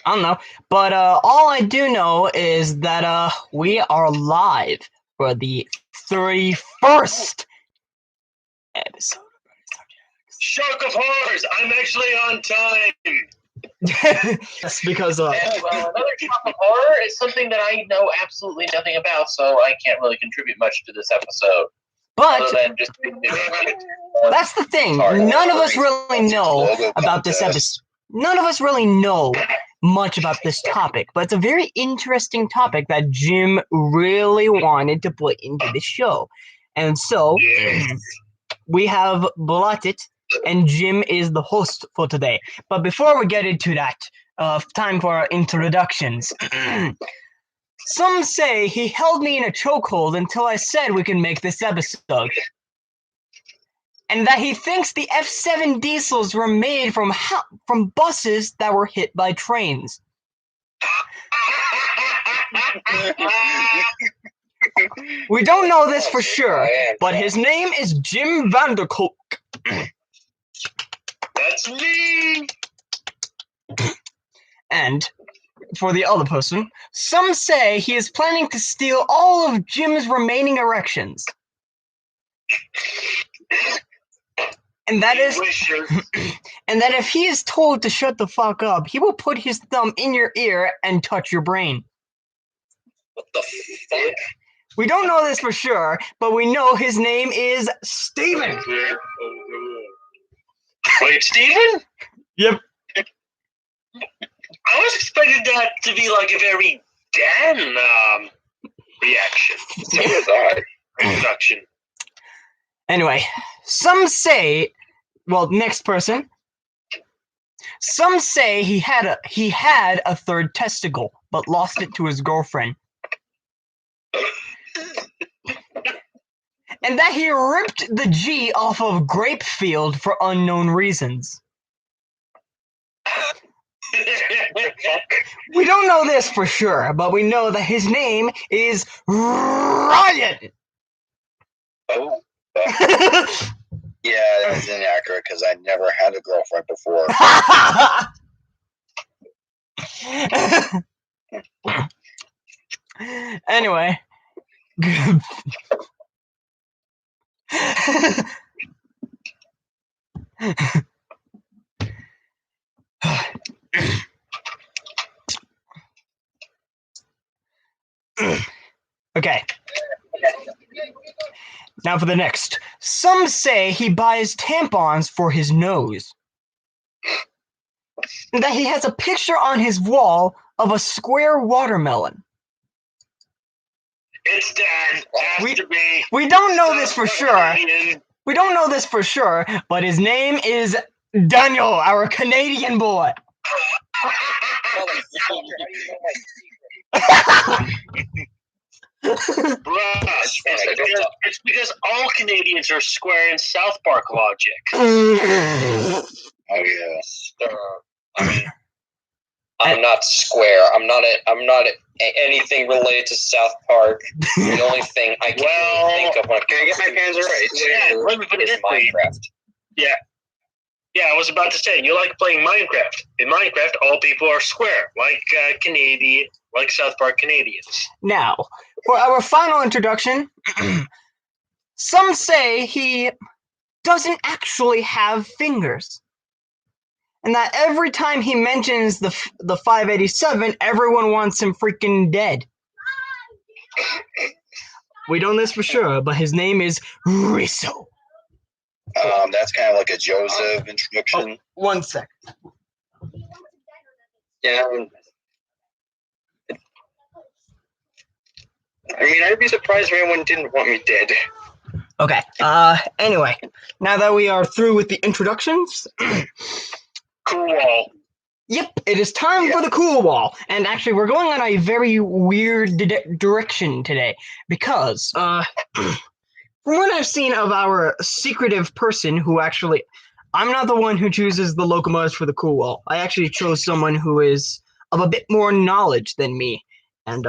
I don't know. But all I do know is that we are live for the 31st episode. Shark of Horrors! I'm actually on time! Yes, because Well, another Shark of Horror is something that I know absolutely nothing about, so I can't really contribute much to this episode. but Other than just that's the thing. None of us really know about this episode. None of us really know much about this topic, but it's a very interesting topic that Jim really wanted to put into the show. And so we have brought it, and Jim is the host for today. But before we get into that, time for our introductions. Some say he held me in a chokehold until I said we can make this episode. And that he thinks the F7 diesels were made from buses that were hit by trains. We don't know this for sure, but his name is Jim Vanderkolk. That's me! And for the other person, some say he is planning to steal all of Jim's remaining erections. And that is, and that if he is told to shut the fuck up, he will put his thumb in your ear and touch your brain. what the fuck? We don't know this for sure, but we know his name is Steven. Wait, Steven? Yep. I was expecting that to be like a very Dan reaction. So was I. Introduction. Anyway, some say, well, next person. Some say he had a third testicle, but lost it to his girlfriend. And that he ripped the G off of Grapefield for unknown reasons. We don't know this for sure, but we know that his name is Ryan. Oh. Yeah, that's inaccurate because I never had a girlfriend before. Anyway. Okay. Now for the next. Some say he buys tampons for his nose. That he has a picture on his wall of a square watermelon. It's Dan. Has to be. We don't know this for sure. We don't know this for sure, but his name is Daniel, our Canadian boy. It's because all Canadians are square in South Park logic. Oh yes. I'm not square. I'm not anything related to South Park. The only thing I can think of when Can I get my hands right? Yeah, let me put it is Minecraft. Yeah, I was about to say, you like playing Minecraft. In Minecraft, all people are square, like Canadian, like South Park Canadians. Now, for our final introduction, some say he doesn't actually have fingers. And that every time he mentions the 587, everyone wants him freaking dead. We don't know this for sure, but his name is Riso. That's kind of like a Joseph introduction. Oh, 1 sec. Yeah. I mean, I'd be surprised if anyone didn't want me dead. Okay. Anyway, now that we are through with the introductions, Cool. yep, it is time for the cool wall. And actually, we're going on a very weird direction today because, from what I've seen of our secretive person who actually, I'm not the one who chooses the locomotives for the cool wall. I actually chose someone who is of a bit more knowledge than me. And,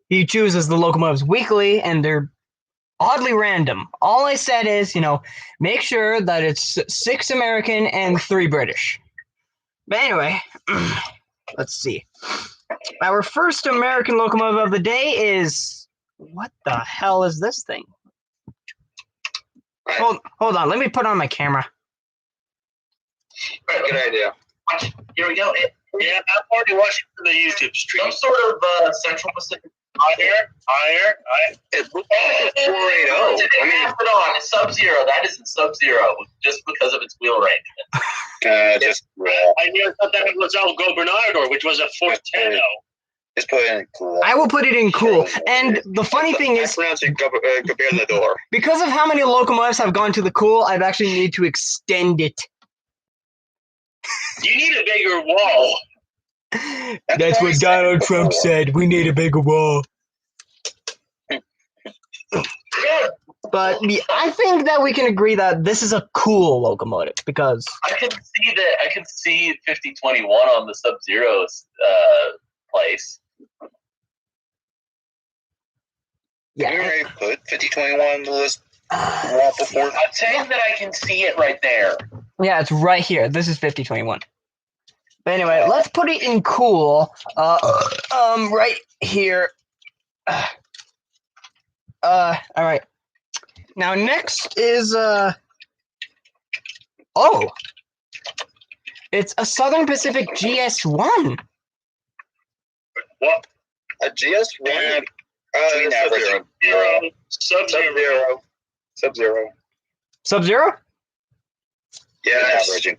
he chooses the locomotives weekly, and they're oddly random. All I said is, make sure that it's 6 American and 3 British. But anyway, let's see. Our first American locomotive of the day is... What the hell is this thing? Hold on. Let me put on my camera. Good idea. Here we go. Yeah, I'm already watching the YouTube stream. Some sort of Central Pacific. Higher. It looks like a 480. I mean, put on it's Sub-Zero. That isn't Sub-Zero just because of its wheel range. I never thought that was El Gobernador, which was a 410. Just put it in cool. I will put it in cool. And the funny thing is, I pronounce it Gobernador. because of how many locomotives have gone to the cool, I've actually need to extend it. You need a bigger wall. That's what Donald Trump said. We need a bigger wall. But I think that we can agree that this is a cool locomotive because I can see 5021 on the Sub-Zero's place. Yeah. Have you already put 5021 on the list before? I'm saying that I can see it right there. Yeah, it's right here. This is 5021. But anyway, let's put it in cool. Right here. All right. Now next is it's a Southern Pacific GS1. What? A GS1? Sub-Zero. Sub-Zero? Yeah, averaging.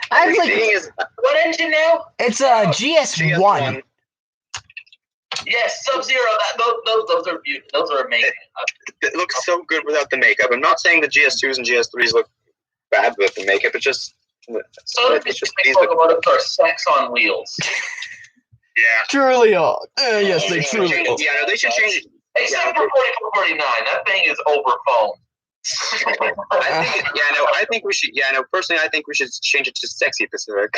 Actually, What engine now? it's a GS1. Yes, Sub-Zero. Those are beautiful. Those are amazing. It looks so good without the makeup. I'm not saying the GS2s and GS3s look bad with the makeup. It's just... It's just these locomotives are sex on wheels. Yeah. Truly are. Yes, they truly are. Yeah, no, they should change it. Except for 4449. That thing is over foam. Personally, I think we should change it to Sexy Pacific.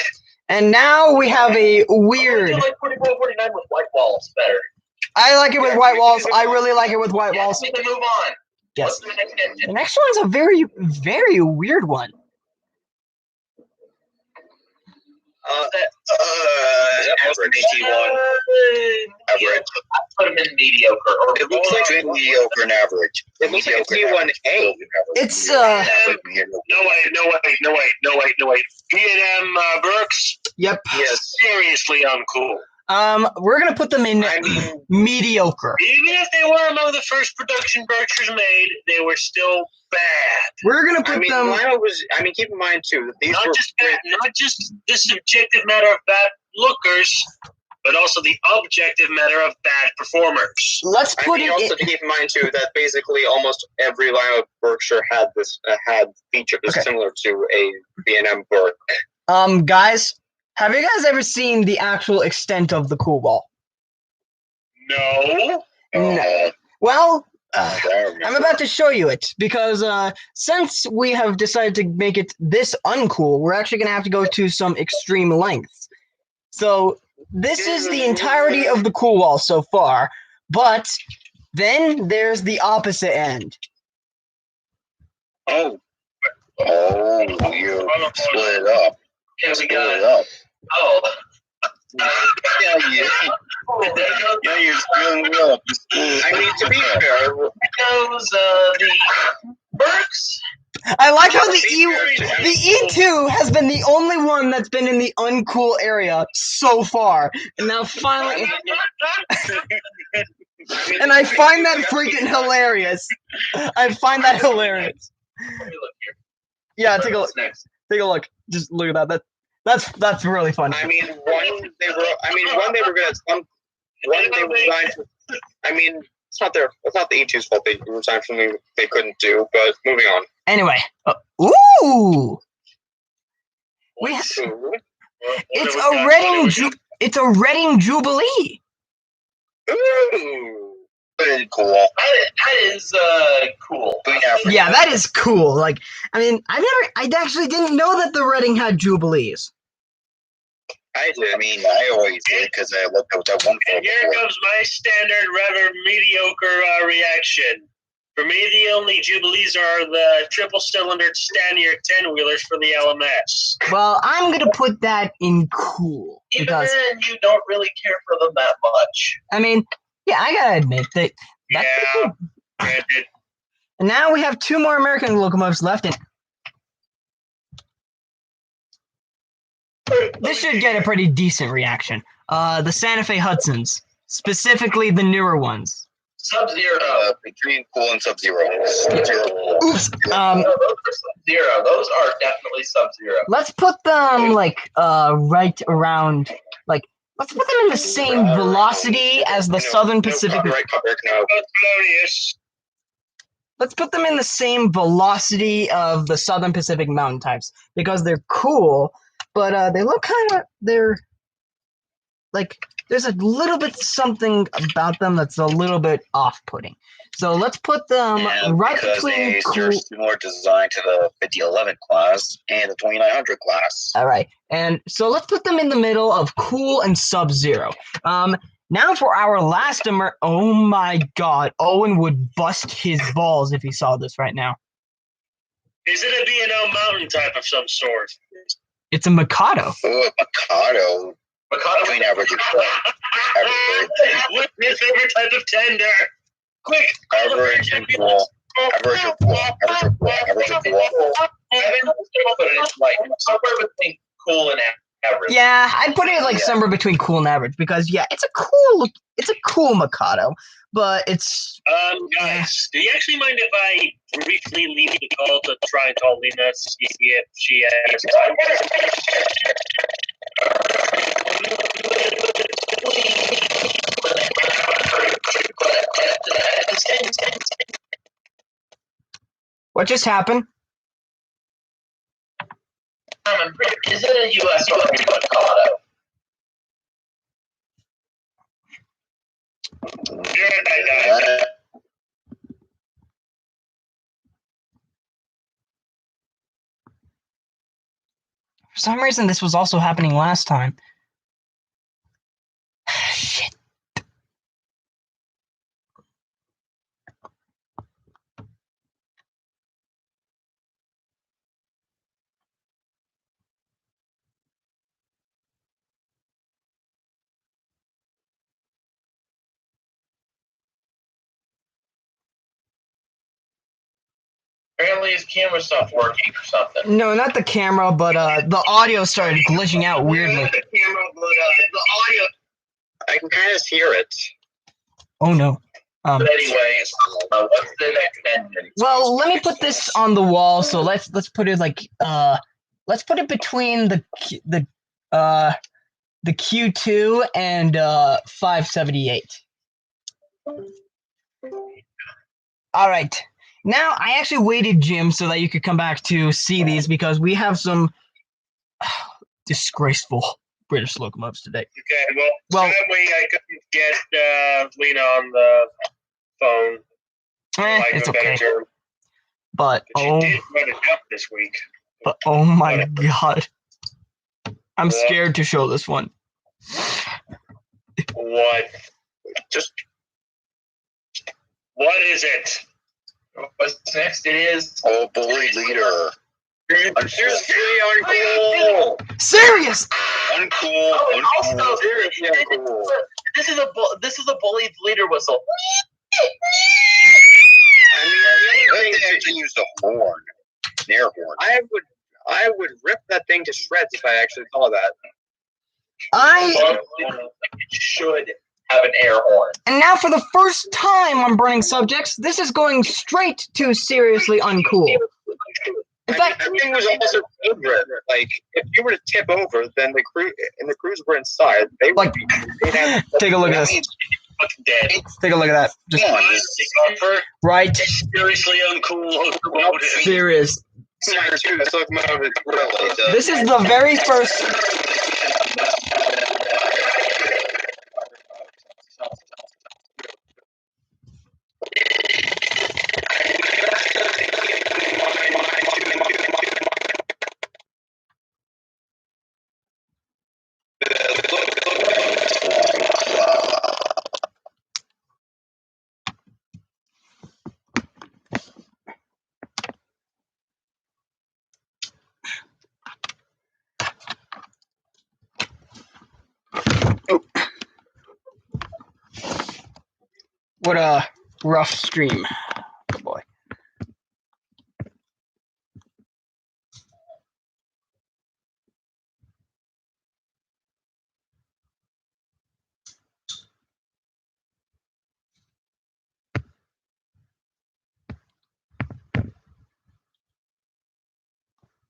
And now we have a weird... I like 4449 with white walls better. I like it with white walls. I really like it with white walls. We can move on. Yes. What's the next engine? The next one's a very, very weird one. Average AT1. Average. I put them in mediocre. Or It looks like mediocre and average. It looks like a T1A. It's No wait. B&M Berks. Yep. Yes. Seriously uncool. We're gonna put them in mediocre. Even if they were among the first production Berkshires made, they were still bad. We're gonna put them. Lionel was. Keep in mind too that these Not just the subjective matter of bad lookers, but also the objective matter of bad performers. Let's put it. Also to keep in mind too that basically almost every Lionel Berkshire had features similar to a B&M Berk. Guys, have you guys ever seen the actual extent of the cool wall? No. No. Well, I'm about to show you it because since we have decided to make it this uncool, we're actually going to have to go to some extreme lengths. So this is the entirety of the cool wall so far, but then there's the opposite end. Oh, you split it up. Yeah, we got it. Oh. Yeah, you're splitting it up. To be fair, Goes the Berks. I like how the E2 has been the only one that's been in the uncool area so far, and now finally, and I find that freaking hilarious. I find that hilarious. Let me look here. Yeah, take a look. What's next? Take a look. Just look at that. That's really funny. one they were good at some. One they were designed to. It's not the E2's fault. They were designed for something they couldn't do. But moving on. Anyway, ooh, it's a Reading Jubilee. Ooh, Pretty cool. That is cool. Yeah, that is cool. Like, I actually didn't know that the Reading had Jubilees. I did. I always did because I looked at that one. And here comes my standard, rather mediocre reaction. For me, the only Jubilees are the triple-cylindered Stanier 10-wheelers for the LMS. Well, I'm gonna put that in cool Even because then, you don't really care for them that much. I mean, yeah, I gotta admit that. That's pretty Yeah, cool. granted. And now we have 2 more American locomotives left, and this should get a pretty decent reaction. The Santa Fe Hudsons, specifically the newer ones. Sub-Zero. Between cool and Sub-Zero. Sub-Zero. Oops. Those are Sub-Zero. Those are definitely Sub-Zero. Let's put them like right around, like let's put them in the same velocity as the Southern Pacific. Copyright, no. Claudius. Let's put them in the same velocity of the Southern Pacific mountain types because they're cool, but they look they're like there's a little bit something about them that's a little bit off-putting. So let's put them right between they're similar design to the 5011 class and the 2900 class. All right, and so let's put them in the middle of cool and Sub-Zero. Now for our last oh my God, Owen would bust his balls if he saw this right now. Is it a B&O mountain type of some sort? It's a Mikado. Oh, Mikado. Mikado Between average and cool. What's your favorite type of tender? Quick! Average and cool. Average and cool. Average and cool. Average and cool. It's like somewhere between cool and average. Yeah, I'd put it like somewhere between cool and average because yeah, it's a cool Mikado, but it's guys, do you actually mind if I briefly leave the call to try and call Lena to see if she has what just happened? Is it a U.S. or a Mikado? For some reason, this was also happening last time. Shit. Apparently his camera stopped working or something. No, not the camera, but the audio started glitching out weirdly. I can kind of hear it. Oh no. But anyways, what's the next ending? Well, let me put this on the wall. So let's put it like let's put it between the Q2 and 578. All right. Now I actually waited, Jim, so that you could come back to see these because we have some disgraceful British locomotives today. Okay, well sadly I couldn't get Lena on the phone. It's okay. But she did run it up this week. But oh my God, I'm scared to show this one. What? What is it? What's next? It is bully leader. seriously uncool. Serious. Uncool. Also, Seriously uncool. this is a bullied leader whistle. I mean, They actually used a horn. An air horn. I would rip that thing to shreds if I actually saw that. It should have an air horn. And now for the first time on Burning Subjects, this is going straight to seriously uncool. In fact, that thing was also dangerous. Like, if you were to tip over, then the crews were inside. They would like, they'd have take a look at this. Dead. Take a look at that. Just right. Seriously uncool locomotive. Serious. This locomotive really does. This is the very first. What a rough stream. Oh boy.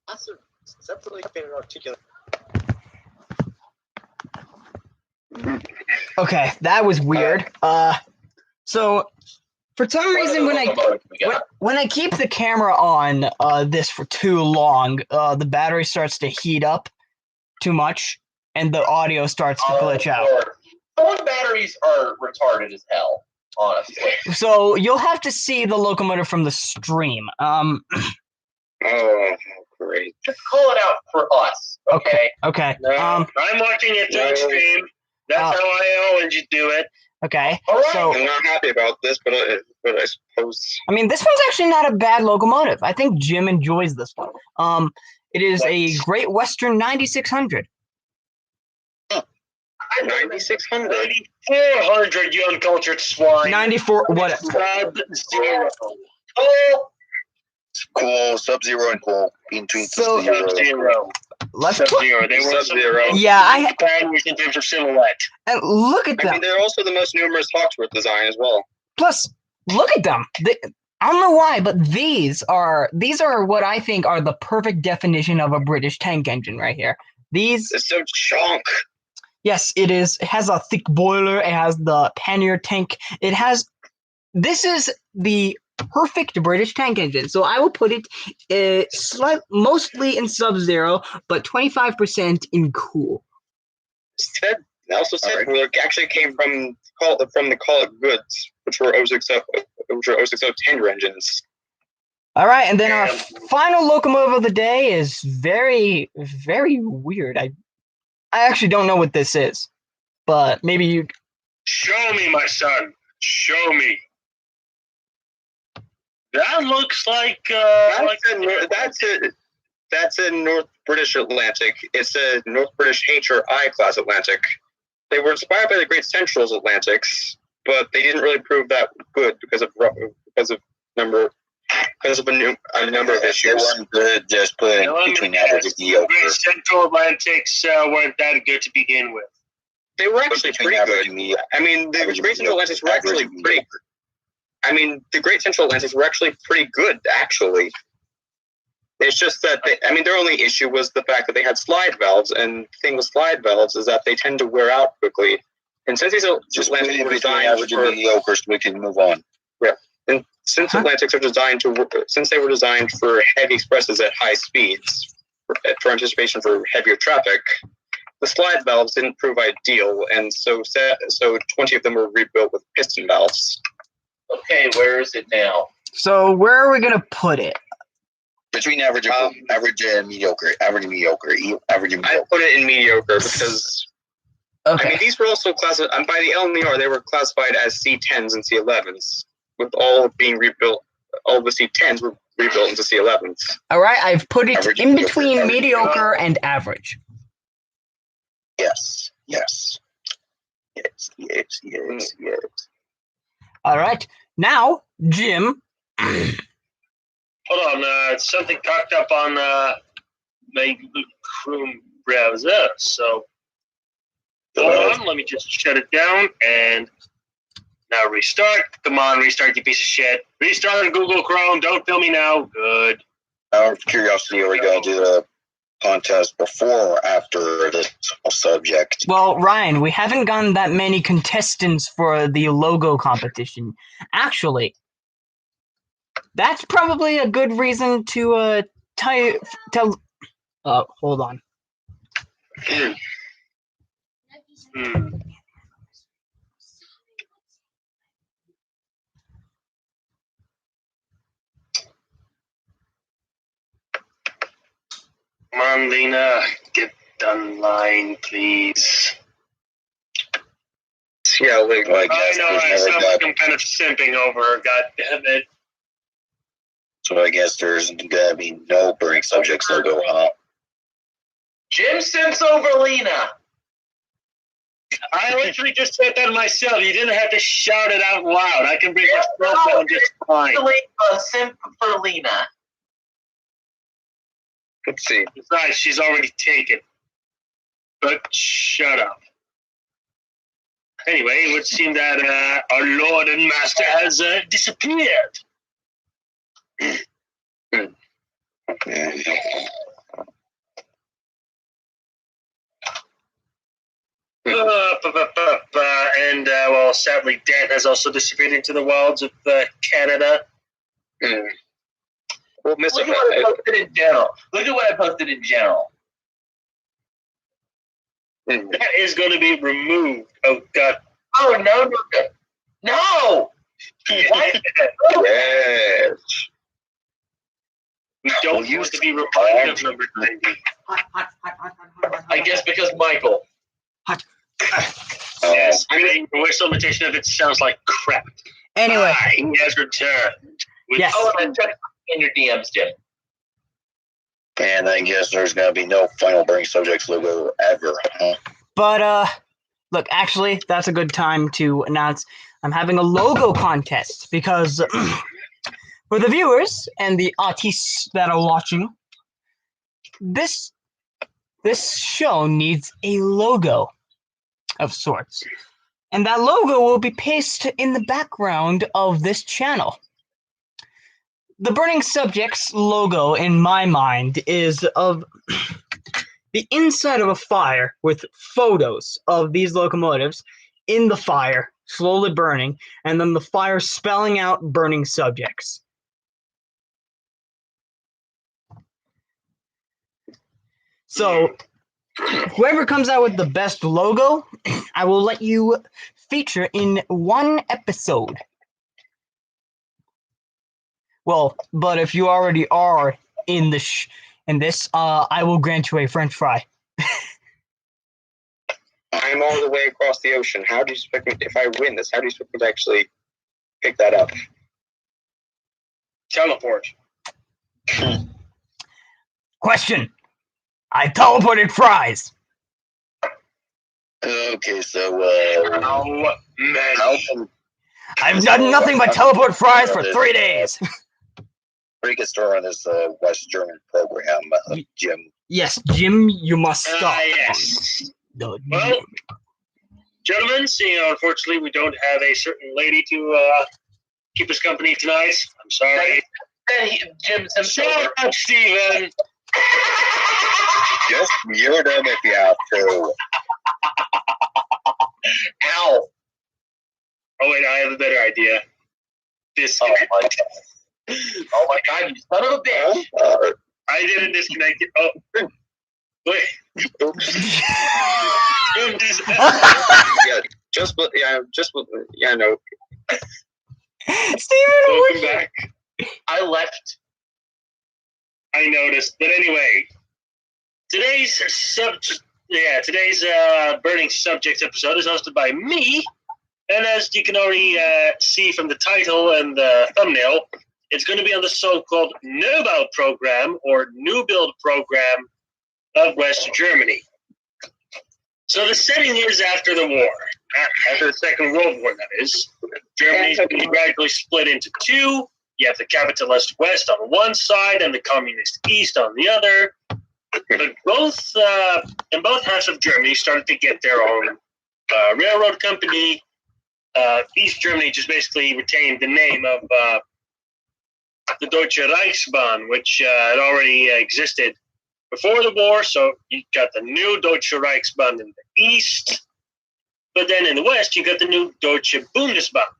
That's really articulate. Okay, that was weird. So for some reason when I keep the camera on this for too long, the battery starts to heat up too much and the audio starts to glitch out. Phone batteries are retarded as hell, honestly. So you'll have to see the locomotive from the stream. Oh, great. Just call it out for us, okay? Okay. No, I'm watching it on stream. That's how I always do it. Okay. All right. So I'm not happy about this, but I suppose. I mean, this one's actually not a bad locomotive. I think Jim enjoys this one. It is a Great Western 9600. 9600. 9400, you uncultured swine. 94. What? Sub-Zero. Oh, Cool, Sub-Zero and Cool. Between So- Sub-Zero. Let's Sub-Zero. They were Sub-Zero. Yeah, Spaniards in terms of silhouette. and look at I them. mean, they're also the most numerous Hawksworth design as well. Plus, look at them. I don't know why, but these are what I think are the perfect definition of a British tank engine right here. These, It's so chunk. yes, it is. It has a thick boiler. It has the pannier tank. This is the perfect British tank engine. So I will put it mostly in Sub-Zero, but 25% in Cool. Said it actually came from the kolk goods, which were 060 tender engines. All right, and then our final locomotive of the day is very, very weird. I actually don't know what this is, but maybe you. Show me, my son. Show me. That looks like That's a North British Atlantic. It's a North British H/I class Atlantic. They were inspired by the Great Central's Atlantics, but they didn't really prove that good because of a number of issues. They weren't good, just put in between average and mediocre. Great Central Atlantics weren't that good to begin with. They were actually Between pretty average good. and mediocre. I mean, the Average Great Central Atlantics were actually mediocre. pretty. I mean, the Great Central Atlantics were actually pretty good, actually. It's just that their only issue was the fact that they had slide valves, and the thing with slide valves is that they tend to wear out quickly. And since these Just Atlantics were between designed average and for, mediocre, so we can move on. and since Atlantics are designed since they were designed for heavy expresses at high speeds for anticipation for heavier traffic, the slide valves didn't prove ideal, and so 20 of them were rebuilt with piston valves. okay, where is it now? So where are we gonna put it? Between average and mediocre. Average and mediocre. Average and I mediocre. put it in mediocre because I mean these were also classified by the LNR. They were classified as C10s and C11s, with all being rebuilt. All the C10s were rebuilt into C11s. All right, I've put it Average, in mediocre, between average, mediocre and average. Yes. Yes. Yes. Yes. Yes. Yes. All right, now Jim. Hold on, something cocked up on my Chrome browser. So hold on, let me just shut it down and now restart. Come on, restart, you piece of shit. Restart on Google Chrome. Don't film me now. Good. Out of curiosity, are we going to do the contest before or after this subject? Well, Ryan, we haven't gotten that many contestants for the logo competition. Actually, that's probably a good reason to tell. Hold on. Come on, Lena, get online, please. Yeah, like Well, I I guess know, there's I never sound got, like I'm kind of simping over her. God damn it. so I guess there's gonna be no burning subjects logo, huh? Jim Sims over Lena. I literally just said that myself. You didn't have to shout it out loud. I can bring my throat down just fine. Sympholine. Let's see. Besides, she's already taken. But shut up. Anyway, it would seem that our Lord and Master has disappeared. And, well, sadly, Dan has also disappeared into the wilds of Canada. Well, Mr. Look at what I posted in general. Look at what I posted in general. That is going to be removed. Oh, God. Oh, no. No! What? Yes. We don't use to be reminded of number 90. I guess because Michael. Yes, I mean, the worst limitation of it sounds like crap. Anyway, He has returned. With Yes. Oh, and check in your DMs, Jim. And I guess there's gonna be no final Burning Subjects logo ever, huh? but look, actually, that's a good time to announce I'm having a logo contest because for the viewers and the artists that are watching, this show needs a logo of sorts. And that logo will be pasted in the background of this channel. The Burning Subjects logo, in my mind, is of the inside of a fire with photos of these locomotives in the fire, slowly burning, and then the fire spelling out Burning Subjects. So, whoever comes out with the best logo, I will let you feature in one episode. Well, but if you already are in this, I will grant you a French fry. I'm all the way across the ocean. How do you expect me, if I win this, how do you expect me to actually pick that up? Teleport. Question. I teleported fries. Okay, so Oh, man. how come I've done nothing but teleport fries for 3 days. we get started on this West German program, Jim? Yes, Jim, you must stop. Yes. No, Well, gentlemen, seeing unfortunately we don't have a certain lady to keep us company tonight, I'm sorry. Jim's Shut himself. up, Steven. Just mute them if you have to. Ow. Oh, wait, I have a better idea. This. Oh my god. Oh my god, you son of a bitch. I didn't disconnect it. Oh. Wait. No. Steven, Welcome back. I left. I noticed. But anyway, today's Burning Subjects episode is hosted by me. And as you can already see from the title and the thumbnail, it's going to be on the so-called Neubau program, or New Build program, of West Germany. So the setting is after the war, after the Second World War, that is. Germany's been gradually split into two. You have the capitalist West on one side and the communist East on the other. But both halves of Germany started to get their own railroad company. East Germany just basically retained the name of the Deutsche Reichsbahn, which had already existed before the war. So you got the new Deutsche Reichsbahn in the East, but then in the West you got the new Deutsche Bundesbahn.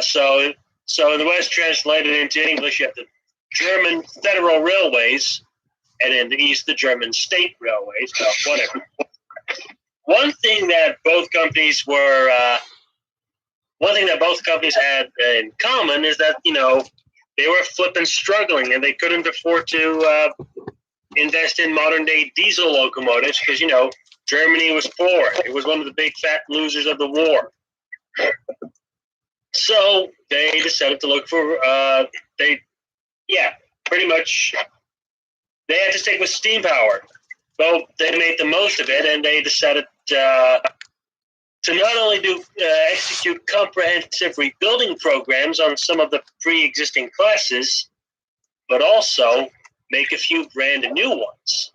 So in the West, translated into English, you have the German Federal Railways, and in the East, the German State Railways. Whatever. One thing that both companies had in common is that, you know, they were flipping struggling and they couldn't afford to invest in modern day diesel locomotives because, you know, Germany was poor. It was one of the big fat losers of the war. So they decided to look for, pretty much they had to stick with steam power. Well, they made the most of it and they decided to not only execute comprehensive rebuilding programs on some of the pre-existing classes, but also make a few brand new ones.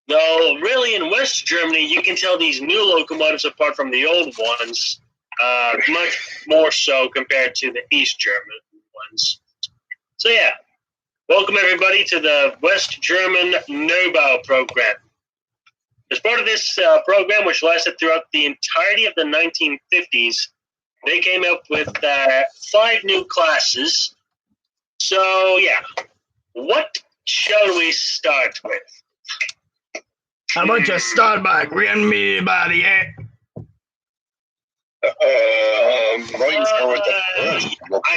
Though, really, in West Germany, you can tell these new locomotives apart from the old ones, much more so compared to the East German ones. So, yeah, welcome everybody to the West German Neubau program. As part of this program, which lasted throughout the entirety of the 1950s, they came up with 5 new classes. So, yeah, what shall we start with? How about you start by grabbing me by the ass? I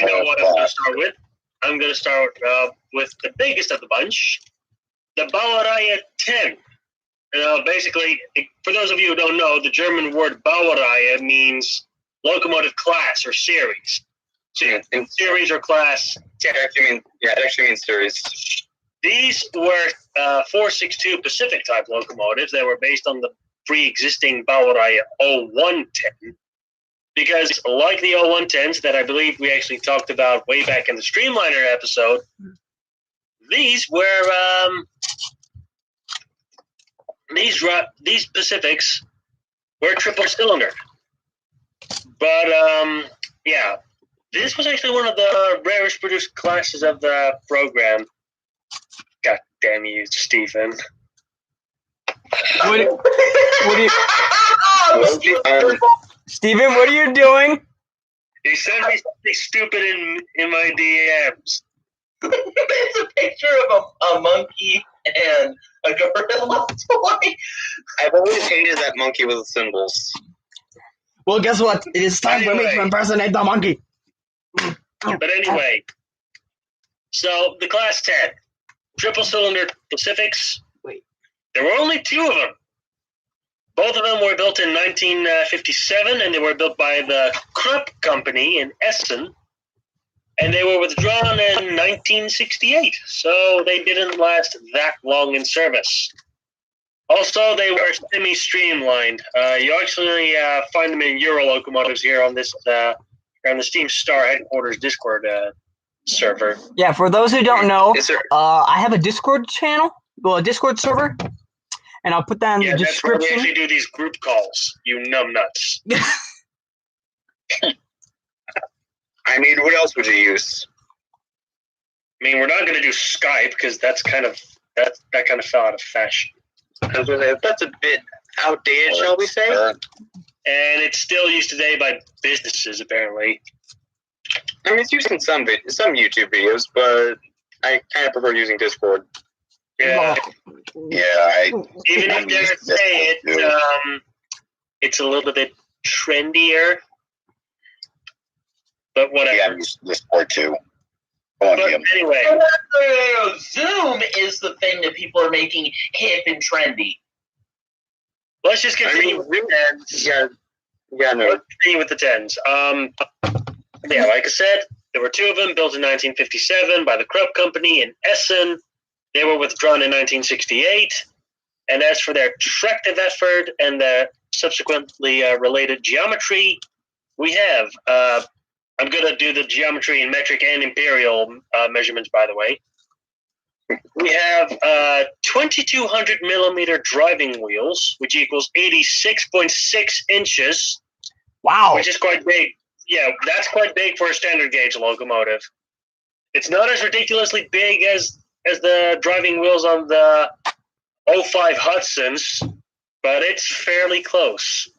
know what I'm going to start with. I'm going to start with the biggest of the bunch, the Baureihe 10. Basically, for those of you who don't know, the German word Baureihe means locomotive class or series. So, series or class. It actually means series. These were 462 Pacific type locomotives that were based on the pre-existing Baureihe 0110. Because like the 0110s that I believe we actually talked about way back in the Streamliner episode, these were these Pacifics were triple cylinder. But yeah, this was actually one of the rarest produced classes of the program. God damn you, Stephen. What are you, Steven, what are you doing? He sent me something stupid in my DMs. It's a picture of a monkey and a gorilla toy. I've always hated that monkey with the symbols. Well, guess what? It is time for me to Anyway. impersonate the monkey. But anyway, so the Class 10, triple cylinder Pacifics. Wait. There were only 2 of them. Both of them were built in 1957, and they were built by the Krupp Company in Essen, and they were withdrawn in 1968, so they didn't last that long in service. Also, they were semi-streamlined. You actually find them in Euro locomotives here on this on the Steam Star headquarters Discord server. Yeah, for those who don't know, Is there, I have a Discord channel, a Discord server, and I'll put that in the That's where we description. actually do these group calls, you numbnuts. I mean, what else would you use? I mean, we're not going to do Skype because that kind of fell out of fashion. That's a bit outdated, shall we say? And it's still used today by businesses, apparently. I mean, it's used in some YouTube videos, but I kind of prefer using Discord. Yeah. Yeah, Even if they say it, it's a little bit trendier. But whatever. yeah, I'm used to Discord too. Go on, But Jim. anyway, Zoom is the thing that people are making hip and trendy. let's just continue with the tens. Yeah, no. Let's continue with the tens. Yeah, like I said, there were 2 of them built in 1957 by the Krupp Company in Essen. They were withdrawn in 1968. And as for their tractive effort and the subsequently related geometry, we have, I'm going to do the geometry in metric and imperial measurements, by the way. We have 2,200 millimeter driving wheels, which equals 86.6 inches, Wow. which is quite big. Yeah, that's quite big for a standard gauge locomotive. It's not as ridiculously big as the driving wheels on the 05 Hudsons, but it's fairly close.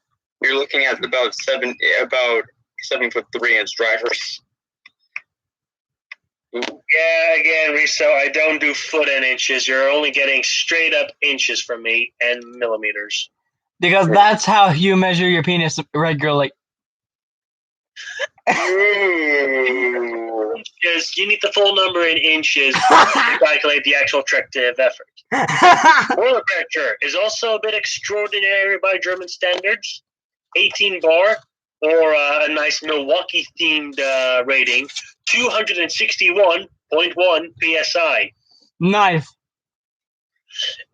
You're looking at about 7'3" drivers. Yeah, again, Riso, I don't do foot and inches. You're only getting straight up inches from me and millimeters. Because that's how you measure your penis regularly. Because you need the full number in inches to calculate the actual tractive effort. Oil pressure is also a bit extraordinary by German standards. 18 bar, or a nice Milwaukee-themed rating, 261.1 psi. Nice.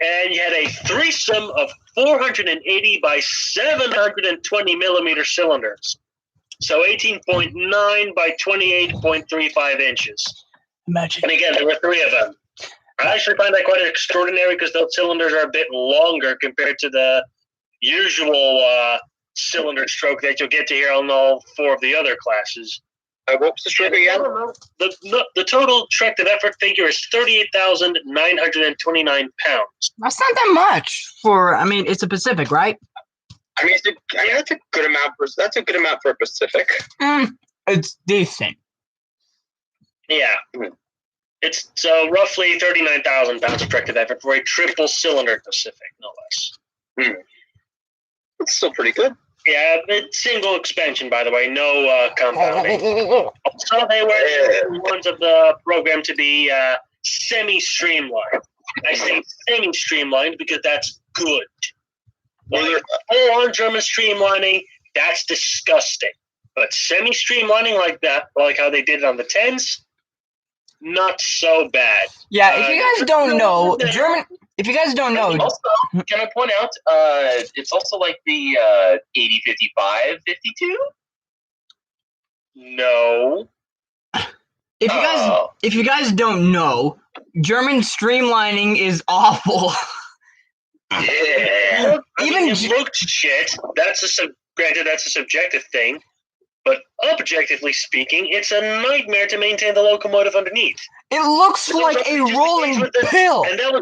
And you had a threesome of 480 by 720 millimeter cylinders. So 18.9 by 28.35 inches. Imagine. And again, there were 3 of them. I actually find that quite extraordinary because those cylinders are a bit longer compared to the usual cylinder stroke that you'll get to hear on all 4 of the other classes. What was the stroke again? The total directed effort figure is 38,929 pounds. That's not that much for. I mean, it's a Pacific, right? I mean, that's a good amount for a Pacific. It's decent. Yeah. It's roughly 39,000 pounds of directed effort for a triple cylinder Pacific, no less. That's still pretty good. Yeah, it's single expansion, by the way, no compounding. Also, they were ones of the program to be semi-streamlined. I say semi-streamlined because that's good. Full-on German streamlining, that's disgusting. But semi-streamlining like that, like how they did it on the 10s, not so bad. Yeah, if you guys don't know, German. If you guys don't know, Also, can I point out, it's also like the 80, 55, 52? No. if you guys don't know, German streamlining is awful. Yeah. It looked shit. Granted, that's a subjective thing. But objectively speaking, it's a nightmare to maintain the locomotive underneath. It looks like a rolling pill. And that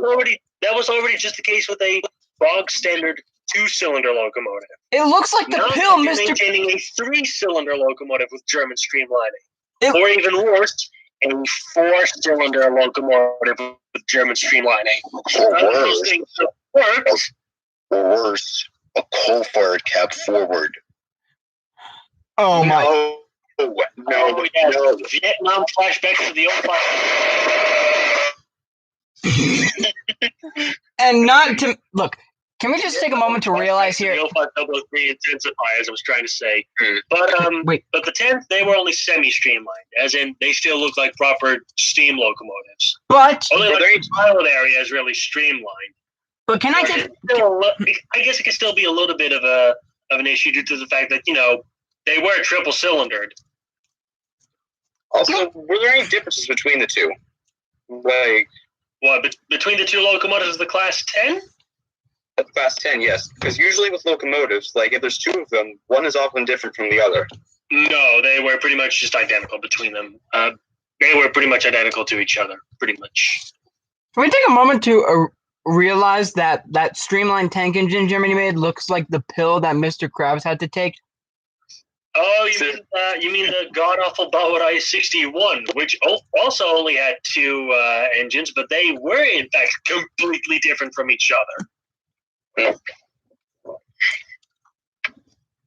was already just the case with a bog standard 2-cylinder locomotive. It looks like the now pill, you're Mr. maintaining a 3-cylinder locomotive with German streamlining. Or even worse, a 4-cylinder locomotive with German streamlining. Those things work. Or worse, a coal-fired cab forward. Oh my! No, Vietnam flashbacks to the old And not to look. Can we just take a moment to realize here? The 0503 intensify, as I was trying to say. But Wait. But the 10th, they were only semi-streamlined, as in they still look like proper steam locomotives. But Only like the pilot area is really streamlined. But can I take? I guess it could still be a little bit of an issue due to the fact that they were triple cylindered. Also, were there any differences between the two? Like, what, between the 2 locomotives of the Class 10? the Class 10, yes. Because usually with locomotives, like if there's 2 of them, one is often different from the other. No, they were pretty much just identical between them. They were pretty much identical to each other, pretty much. Can we take a moment to realize that streamlined tank engine Germany made looks like the pill that Mr. Krabs had to take? Oh, you mean the god-awful Bauerei 61, which also only had 2 engines, but they were, in fact, completely different from each other.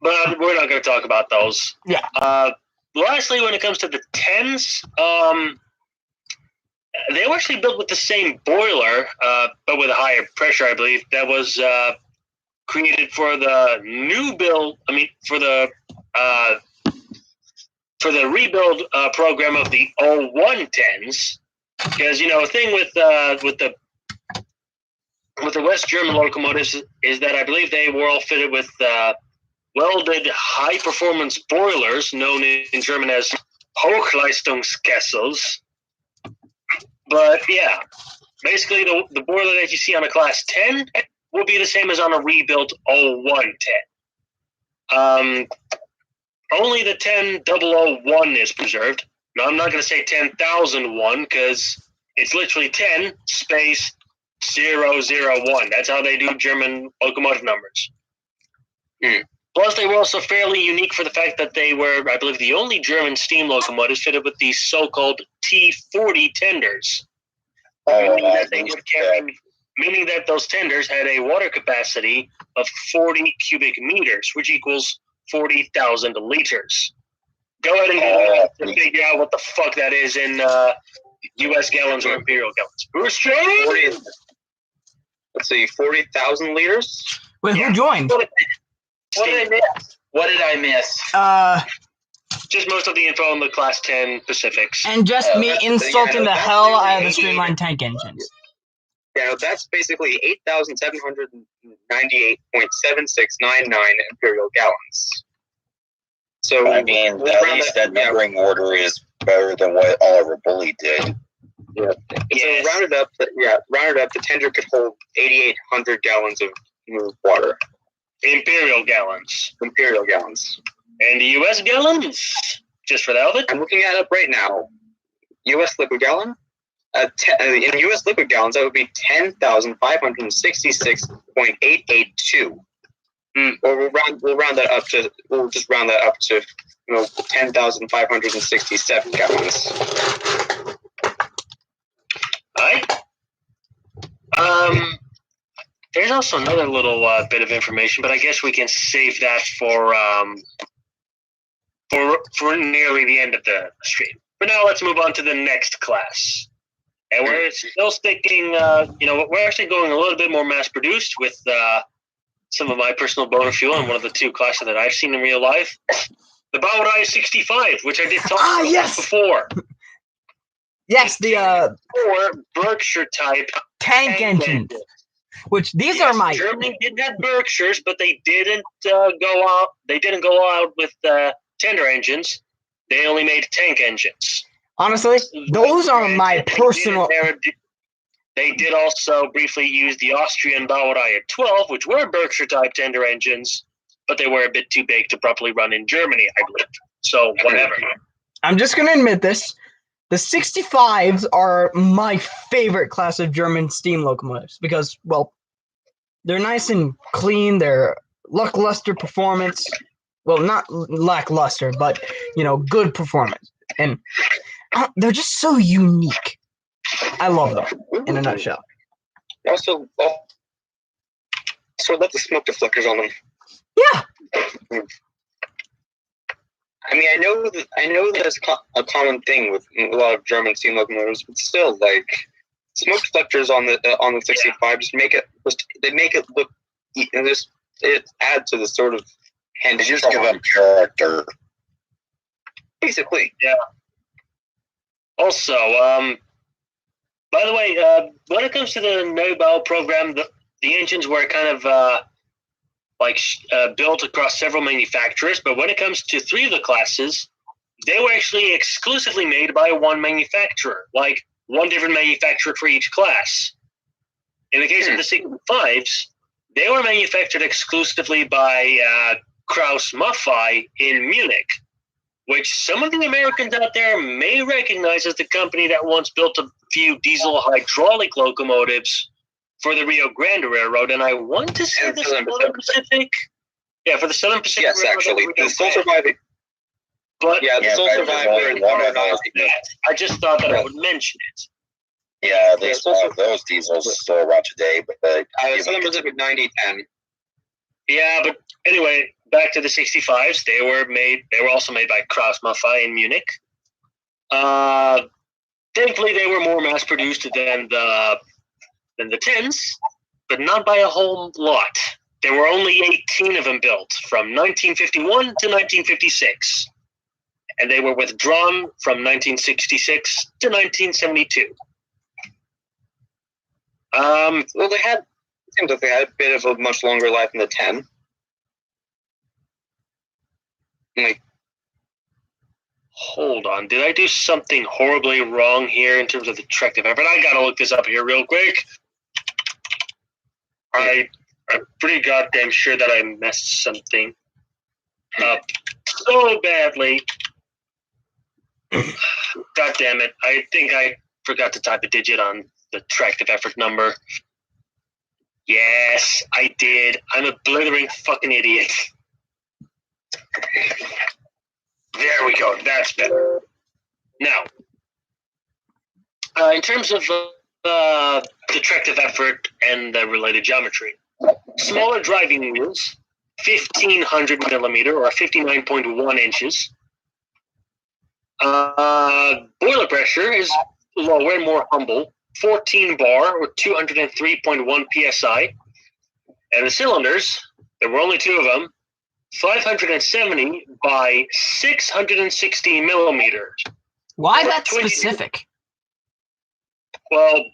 But we're not going to talk about those. Yeah. Lastly, when it comes to the 10s, they were actually built with the same boiler, but with a higher pressure, I believe, that was created for the new build. I mean, for the rebuild program of the 0110s, because the thing with the West German locomotives is that I believe they were all fitted with welded high performance boilers, known in German as Hochleistungskessels. But yeah, basically the boiler that you see on a Class 10 will be the same as on a rebuilt 0110. Only the 10001 is preserved. Now, I'm not going to say 10,001 because it's literally 10 space 001. That's how they do German locomotive numbers. Plus, they were also fairly unique for the fact that they were, I believe, the only German steam locomotives fitted with these so-called T40 tenders. Meaning that those tenders had a water capacity of 40 cubic meters, which equals 40,000 liters. Go ahead and figure out what the fuck that is in U.S. gallons or imperial gallons. 40,000 liters? Wait, who joined? What did I miss? Just most of the info on the Class 10 Pacifics. And just me insulting the hell out of the streamlined tank engines. Yeah, that's basically 8,798.7699 imperial gallons. So I mean, at least that numbering order is better than what Oliver Bully did. Yeah. So rounded up, the tender could hold 8,800 gallons of water. Imperial gallons. Imperial gallons. And the U.S. gallons? Just for the hell of it? I'm looking at it right now. U.S. liquid gallon? In U.S. liquid gallons, that would be 10,566.882. Well, we'll just round that up to 10,567 gallons. Alright. There's also another little bit of information, but I guess we can save that for nearly the end of the stream. For now, let's move on to the next class. And we're still sticking, we're actually going a little bit more mass-produced with some of my personal boner fuel and one of the two classes that I've seen in real life. The Bauerei 65, which I did talk about before. Yes, the or Berkshire type tank engine. Which these are my. Germany did have Berkshires, but they didn't go out. They didn't go out with tender engines. They only made tank engines. Honestly, those are my personal. They did also briefly use the Austrian Bauerei 12, which were Berkshire-type tender engines, but they were a bit too big to properly run in Germany, I believe. So, whatever. I'm just going to admit this. The 65s are my favorite class of German steam locomotives because, well, they're nice and clean. They're lackluster performance. Well, not lackluster, but, good performance. And they're just so unique. I love them, in a nutshell. Also let the smoke deflectors on them. Yeah. I mean, I know that's a common thing with a lot of German steam locomotives, but still, like, smoke deflectors on the 65 just make it look, and it adds to the sort of hand. They just give them character. Basically, yeah. Also, by the way, when it comes to the Neubau program, the engines were kind of built across several manufacturers, but when it comes to three of the classes, they were actually exclusively made by one manufacturer, like one different manufacturer for each class. In the case of the 65s, they were manufactured exclusively by Krauss Maffei in Munich, which some of the Americans out there may recognize as the company that once built a few diesel hydraulic locomotives for the Rio Grande Railroad, and I want to say the Southern Pacific. Yeah, for the Southern Pacific. Yes, Railroad, actually, the sole surviving. But the sole surviving. I just thought that I would mention it. Yeah, they still have those diesels still around today, but Southern Pacific 9010. Yeah, but anyway, back to the 65s. They were also made by Krauss Maffei in Munich. Thankfully, they were more mass produced than the 10s, but not by a whole lot. There were only 18 of them built from 1951 to 1956, and they were withdrawn from 1966 to 1972. Well, it seems like they had a bit of a much longer life than the 10. Hold on, did I do something horribly wrong here in terms of the tractive effort? I gotta look this up here real quick. I'm pretty goddamn sure that I messed something up so badly. God damn it. I think I forgot to type a digit on the tractive effort number. Yes, I did. I'm a blithering fucking idiot. There we go. That's better. Now, in terms of the tractive effort and the related geometry, smaller driving wheels, 1,500 millimeter or 59.1 inches. Boiler pressure is lower and more humble, 14 bar or 203.1 psi. And the cylinders, there were only two of them, 570 by 660 millimeters. Why that specific? Well,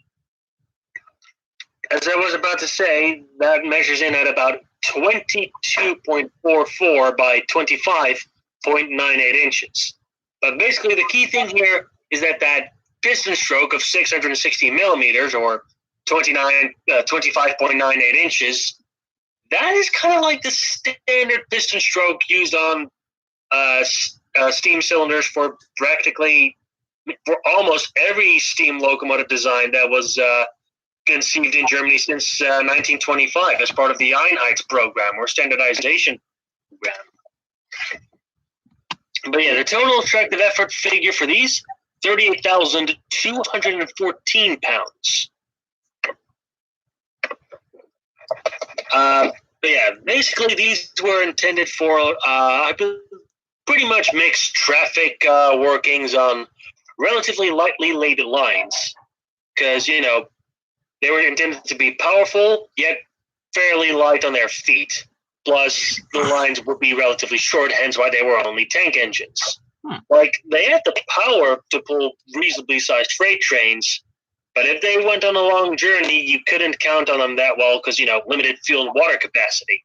as I was about to say, that measures in at about 22.44 by 25.98 inches. But basically, the key thing here is that piston stroke of 660 millimeters, or 25.98 inches, that is kind of like the standard piston stroke used on steam cylinders for almost every steam locomotive design that was conceived in Germany since 1925 as part of the Einheits program, or standardization program. But yeah, the total tractive effort figure for these, 38,214 pounds. But yeah, basically these were intended for pretty much mixed traffic workings on relatively lightly laden lines, because they were intended to be powerful yet fairly light on their feet. Plus, the lines would be relatively short, hence why they were only tank engines. Like, they had the power to pull reasonably sized freight trains, but if they went on a long journey, you couldn't count on them that well because, limited fuel and water capacity.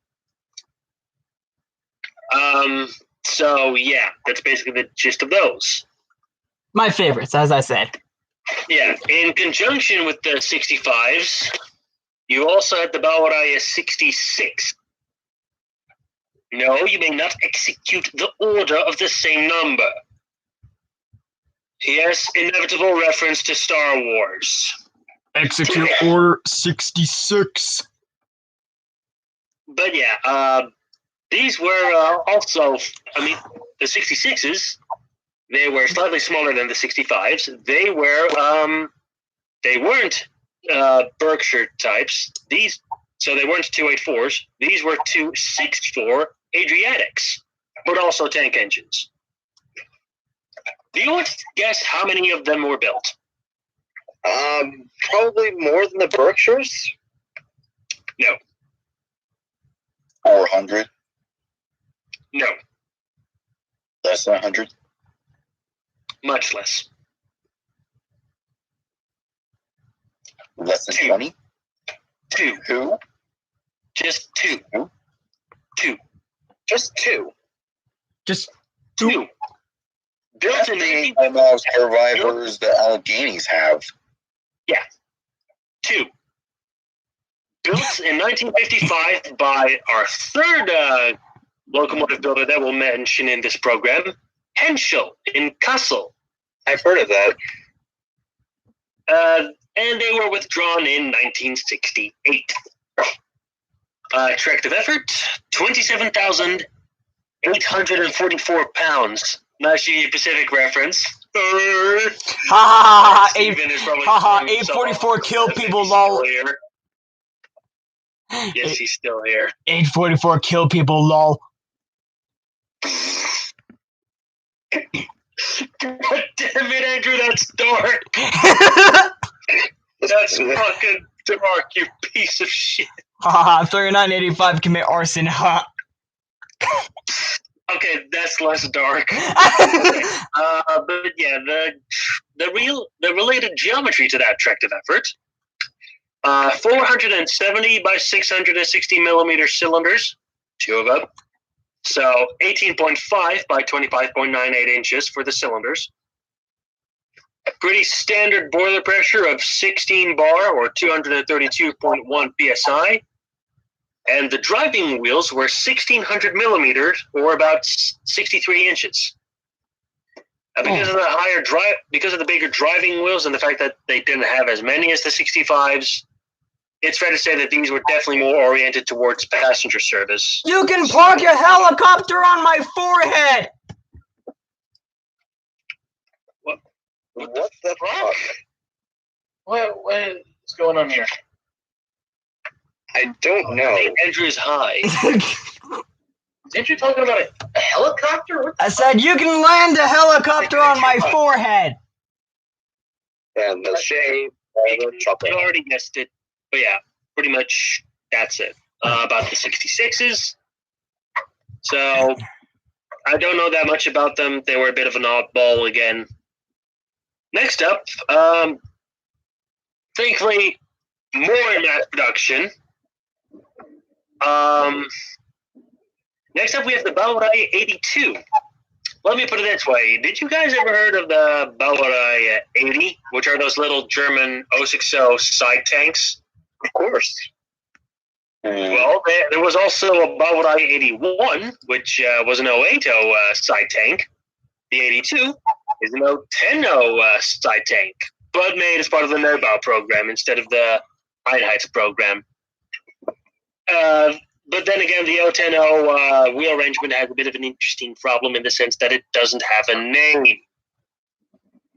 So, yeah, that's basically the gist of those. My favorites, as I said. Yeah, in conjunction with the 65s, you also had the Baureihe 66. No, you may not execute the order of the same number. Yes, inevitable reference to Star Wars. Execute Order 66. But yeah, these were also, the 66s, they were slightly smaller than the 65s. They weren't Berkshire types. So they weren't 284s. These were 264 Adriatics, but also tank engines. Do you want to guess how many of them were built? Probably more than the Berkshires. No. 400. No. Less than 100. Much less. Less than 2. 20. 2. Who? Just 2. Who? 2. Just 2. Just 2. Built in The almost survivors the Alleghenies have. 2. Built in 1955 by our third locomotive builder that we'll mention in this program, Henschel in Kassel. I've heard of that. And they were withdrawn in 1968. Tractive effort, 27,844 pounds. Nice Pacific reference. ha 844 kill people, lol. Yes, he's still here. 844 kill people, lol. God damn it, Andrew, that's dark. That's fucking dark, you piece of shit. Haha, 3985 commit arson, ha. Okay, that's less dark. But yeah, the related geometry to that tractive effort. 470 by 660 millimeter cylinders, 2 of them. So 18.5 by 25.98 inches for the cylinders. A pretty standard boiler pressure of 16 bar or 232.1 psi. And the driving wheels were 1600 millimeters or about 63 inches. Because of the bigger driving wheels and the fact that they didn't have as many as the 65s, it's fair to say that these were definitely more oriented towards passenger service. You can park your helicopter on my forehead! What the fuck? What is going on here? I don't know. I think Andrew's high. Is Andrew talking about a helicopter? What I said, you can land a helicopter on my forehead! And the shade. You already guessed it. But yeah, pretty much that's it. About the 66s. So, I don't know that much about them. They were a bit of an oddball again. Next up, thankfully, more in mass production. Next up, we have the Bauerei 82. Let me put it this way. Did you guys ever heard of the Bauerei 80, which are those little German 060 side tanks? Of course. Well, there was also a Bauerei 81, which was an 080 side tank. The 82 is an 010 side tank, but made as part of the Neubau program instead of the Einheits program. But then again, the 010 wheel arrangement has a bit of an interesting problem in the sense that it doesn't have a name.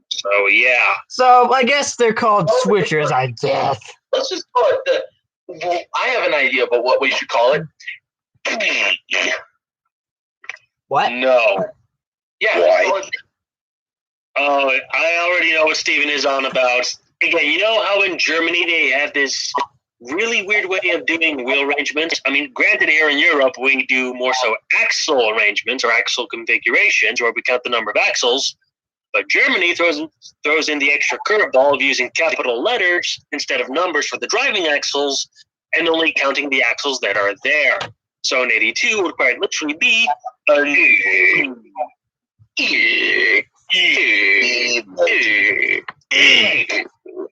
So, yeah. So I guess they're called switchers, I guess. Let's just call it the. Well, I have an idea about what we should call it. What? No. Yeah. Why? Oh, I already know what Steven is on about. Again, you know how in Germany they have this really weird way of doing wheel arrangements? I mean, granted, here in Europe, we do more so axle arrangements or axle configurations, where we count the number of axles. But Germany throws in the extra curveball of using capital letters instead of numbers for the driving axles and only counting the axles that are there. So an 82 would quite literally be a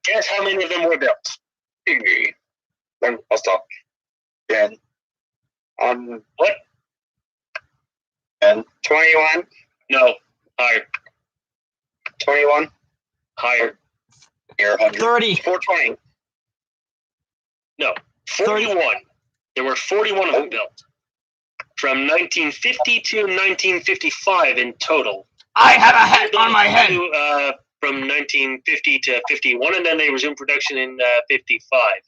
Guess how many of them were built? I'll stop. 10. What? 10. 21. No. Higher. 21. Higher. Near 100. 30. 420. No. 41. There were 41 of them built. From 1950 to 1955 in total. I have a hat on my head. From 1950 to 51, and then they resumed production in 55.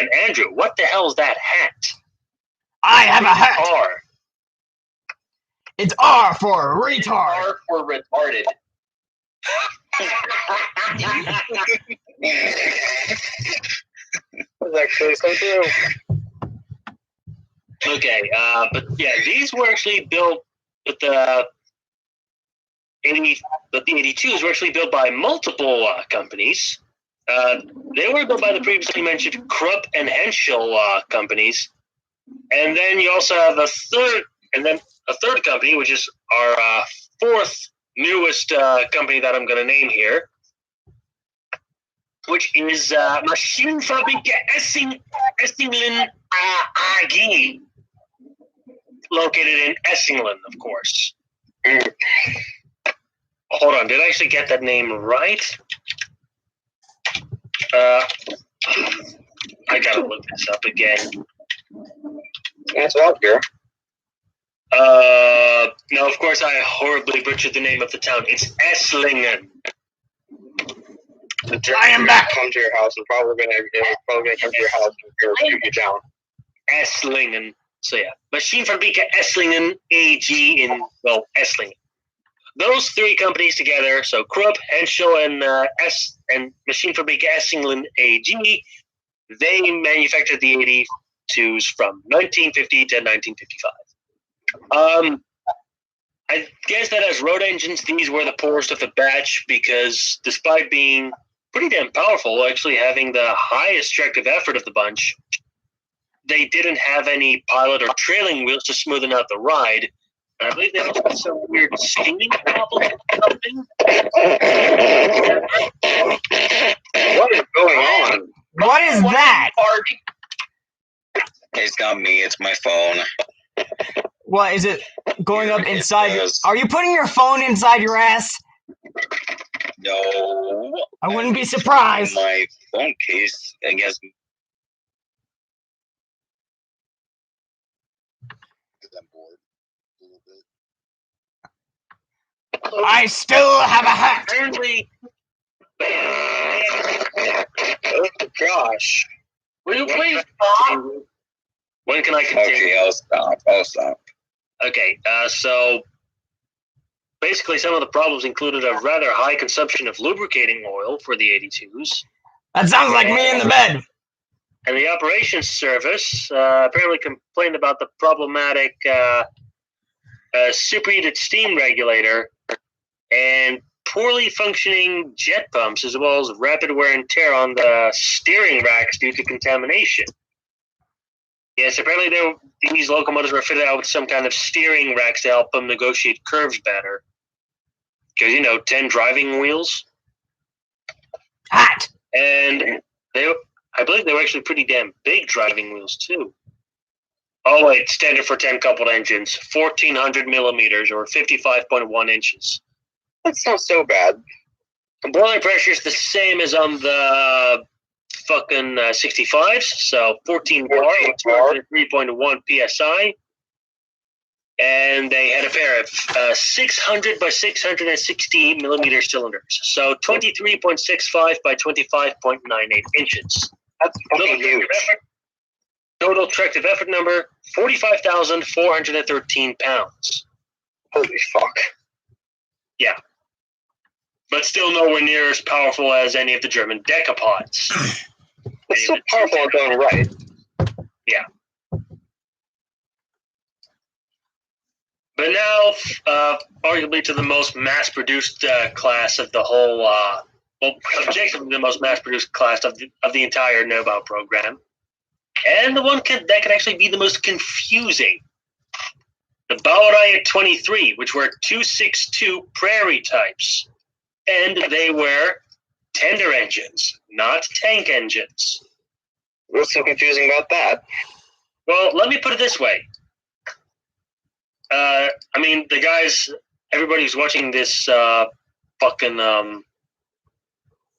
And Andrew, what the hell is that hat? I have a hat. R. It's R for retard. R for retarded. That's actually so true. Okay, but yeah, these were actually built with the 80, but the 82s were actually built by multiple companies. They were built by the previously mentioned Krupp and Henschel companies, and then you also have a third company, which is our fourth newest company that I'm going to name here, which is Maschinenfabrik Esslingen AG, located in Esslingen, of course. Hold on, did I actually get that name right? I gotta look this up again. That's out here. No, of course I horribly butchered the name of the town. It's Esslingen. I am back. Come to your house and probably gonna come to your house and shoot you down. Esslingen. So yeah, Maschinenfabrik Esslingen AG in, well, Esslingen. Those three companies together, so Krupp, Henschel, and Maschinenfabrik Esslingen AG, they manufactured the 82s from 1950 to 1955. I guess that as road engines, these were the poorest of the batch because despite being pretty damn powerful, actually having the highest tractive effort of the bunch, they didn't have any pilot or trailing wheels to smoothen out the ride. And I believe they also had some weird steaming problem or something. What is going on? What is that? It's not me, it's my phone. What is it going up It inside? is. Are you putting your phone inside your ass? No. I wouldn't be surprised. My phone case, I guess. I'm bored a little bit. I still have a hat. Apparently, Oh gosh. Will you please stop? when can I continue? Okay, I'll stop. Okay, so basically some of the problems included a rather high consumption of lubricating oil for the 82s. That sounds like me in the bed. And the operations service apparently complained about the problematic superheated steam regulator and poorly functioning jet pumps, as well as rapid wear and tear on the steering racks due to contamination. Yes, apparently these locomotives were fitted out with some kind of steering racks to help them negotiate curves better. Because, 10 driving wheels. Hot! And I believe they were actually pretty damn big driving wheels, too. Oh, wait, standard for 10 coupled engines, 1,400 millimeters, or 55.1 inches. That's not so bad. The boiling pressure is the same as on the fucking 65s, so 14 bar, 203.1 psi. And they had a pair of 600 by 660 millimeter cylinders, so 23.65 by 25.98 inches. That's fucking huge. Total tractive effort number, 45,413 pounds. Holy fuck. Yeah. But still nowhere near as powerful as any of the German decapods. It's still powerful in its own right. Yeah. But now, arguably to the most mass-produced class of the whole, objectively the most mass-produced class of the entire Neubau program. And the one that can actually be the most confusing. The Baureihe 23, which were 262 Prairie types. And they were tender engines, not tank engines. What's so confusing about that? Well, let me put it this way. The guys, everybody who's watching this fucking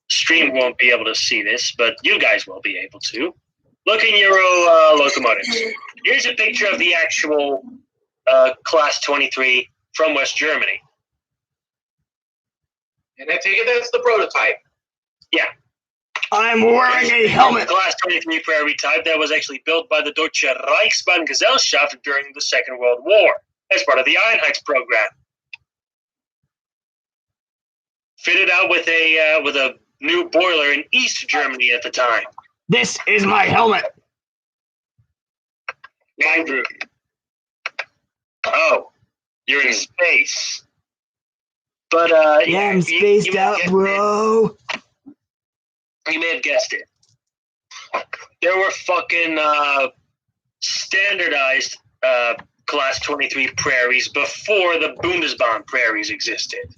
stream won't be able to see this, but you guys will be able to. Look in your locomotives. Here's a picture of the actual Class 23 from West Germany. And I take it that's the prototype. Yeah. I'm wearing a helmet. Class 23 Prairie type that was actually built by the Deutsche Reichsbahngesellschaft during the Second World War as part of the Einheits program. Fitted out with a new boiler in East Germany at the time. This is my helmet. Andrew. Oh, you're in space. But Yeah, I'm spaced out, bro. You may have guessed it. There were fucking standardized Class 23 prairies before the Bundesbahn prairies existed.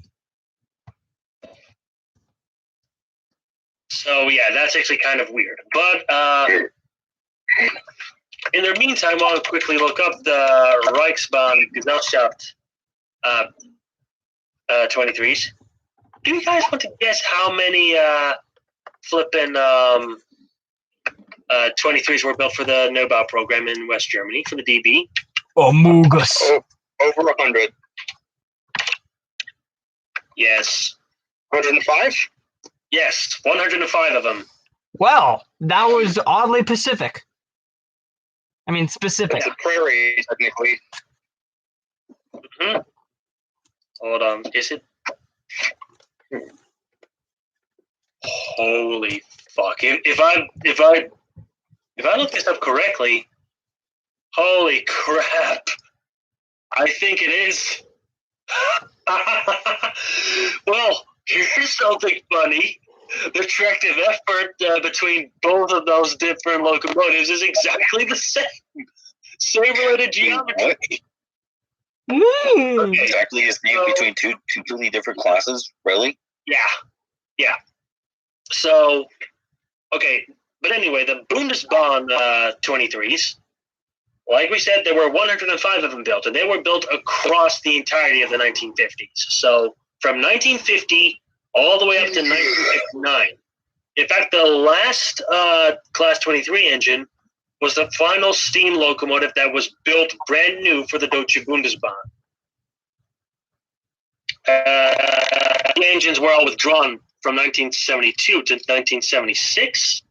So yeah, that's actually kind of weird. But in the meantime, I'll quickly look up the Reichsbahngesellschaft 23s. Do you guys want to guess how many flippin' 23s were built for the Neubau program in West Germany for the DB? Amogus. Oh, over 100. Yes. 105? Yes, 105 of them. Well, that was oddly specific. Specific. It's a prairie, technically. Mm-hmm. Hold on. Is it? Holy fuck! If I look this up correctly, holy crap! I think it is. Well, here's something funny. The tractive effort between both of those different locomotives is exactly the same. Same related geometry. Mm. Exactly the same between two completely different classes? Really? Yeah. So, okay. But anyway, the Bundesbahn 23s, like we said, there were 105 of them built, and they were built across the entirety of the 1950s. So, from 1950 all the way up to 1959. In fact, the last Class 23 engine was the final steam locomotive that was built brand new for the Deutsche Bundesbahn. The engines were all withdrawn from 1972 to 1976.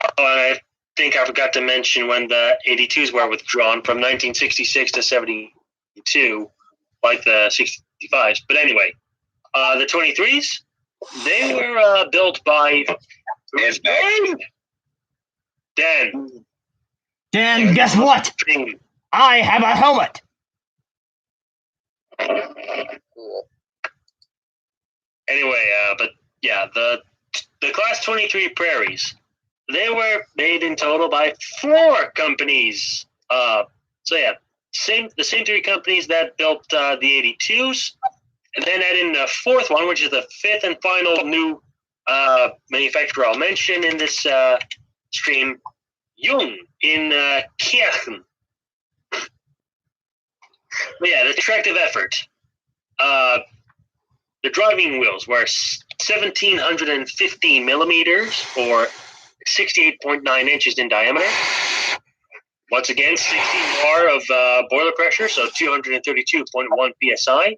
Oh, and I think I forgot to mention when the 82s were withdrawn from 1966 to 72, like the 65s. But anyway, the 23s, they were built by Dan. Dan, guess what? I have a helmet. Anyway, but yeah, the Class 23 Prairies, they were made in total by 4 companies. So yeah, the same 3 companies that built the 82s, and then add in the 4th one, which is the 5th and final new manufacturer I'll mention in this stream, Jung in Kirchen. But yeah, the tractive effort. The driving wheels were 1,750 millimeters, or 68.9 inches in diameter. Once again, 16 bar of boiler pressure, so 232.1 psi.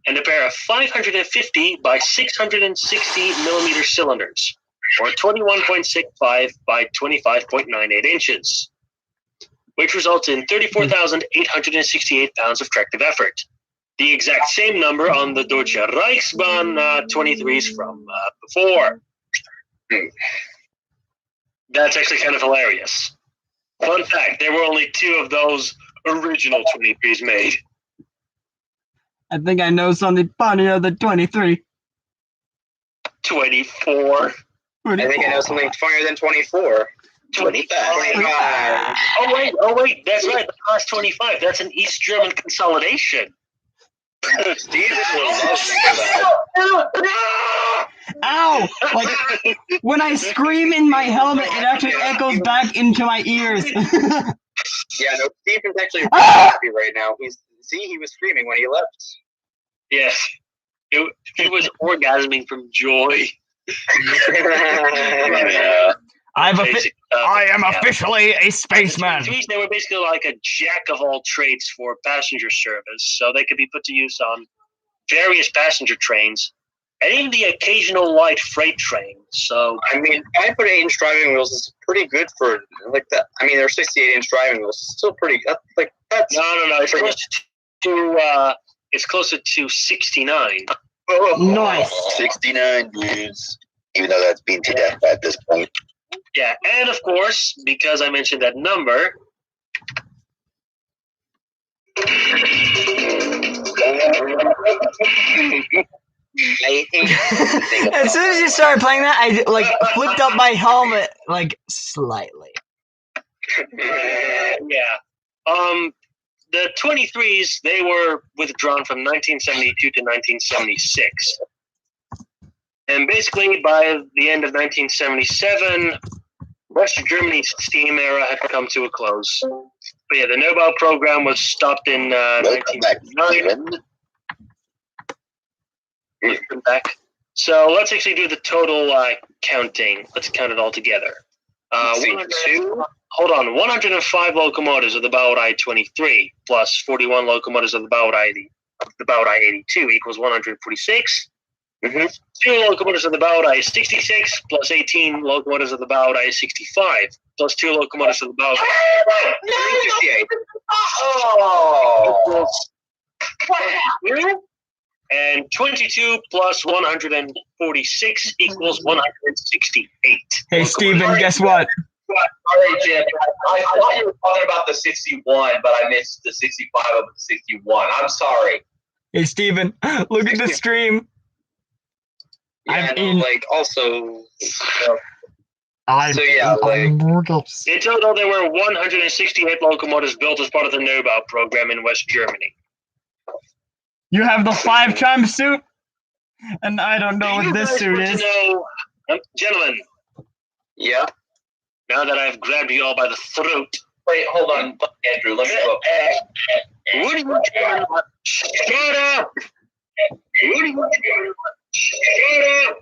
And a pair of 550 by 660 millimeter cylinders, or 21.65 by 25.98 inches, which results in 34,868 pounds of tractive effort. The exact same number on the Deutsche Reichsbahn 23s from before. That's actually kind of hilarious. Fun fact, there were only 2 of those original 23s made. I think I know something funny of the 23. 24. I think I know something funnier than 24. 25. 25. Oh wait, that's right, the Class 25. That's an East German consolidation. Steven will love me for that. Ow! Like, when I scream in my helmet, it actually echoes back into my ears. Yeah, no, Steven's actually really happy right now. He was screaming when he left. Yes. He was orgasming from joy. Yeah. I am officially a spaceman. To me, they were basically like a jack of all trades for passenger service, so they could be put to use on various passenger trains and even the occasional light freight train. So, I mean, 5'8" driving wheels is pretty good for like that. I mean, they're 68" driving wheels. It's still pretty. That's no. It's closer to 69. Nice. 69 dudes. Even though that's being to death at this point. Yeah, and of course, because I mentioned that number, As soon as you started playing that, I flipped up my helmet slightly. yeah. The 23s, they were withdrawn from 1972 to 1976. And basically, by the end of 1977, West Germany's steam era had come to a close. But yeah, the Neubau program was stopped in 1979. Welcome back. So let's actually do the total counting. Let's count it all together. 105 locomotives of the Baureihe 23 plus 41 locomotives of the Baureihe 82 equals 146. 2 locomotives of the Baureihe 66 plus 18 locomotives of the Baureihe 65 plus 2 locomotives of the Baureihe 68. Oh. and 22 plus 146 equals 168. Hey, Steven, guess what? All right, Jim. I thought you were talking about the 61, but I missed the 65 of the 61. I'm sorry. Hey, Steven, look at the stream. Yeah, also. So yeah, In total, there were 168 locomotives built as part of the Neubau program in West Germany. You have the 5-time suit, and I don't know what this suit is. Gentlemen. Yeah. Now that I've grabbed you all by the throat. Wait, hold on, Andrew. Let me go. Would you gentlemen shut up?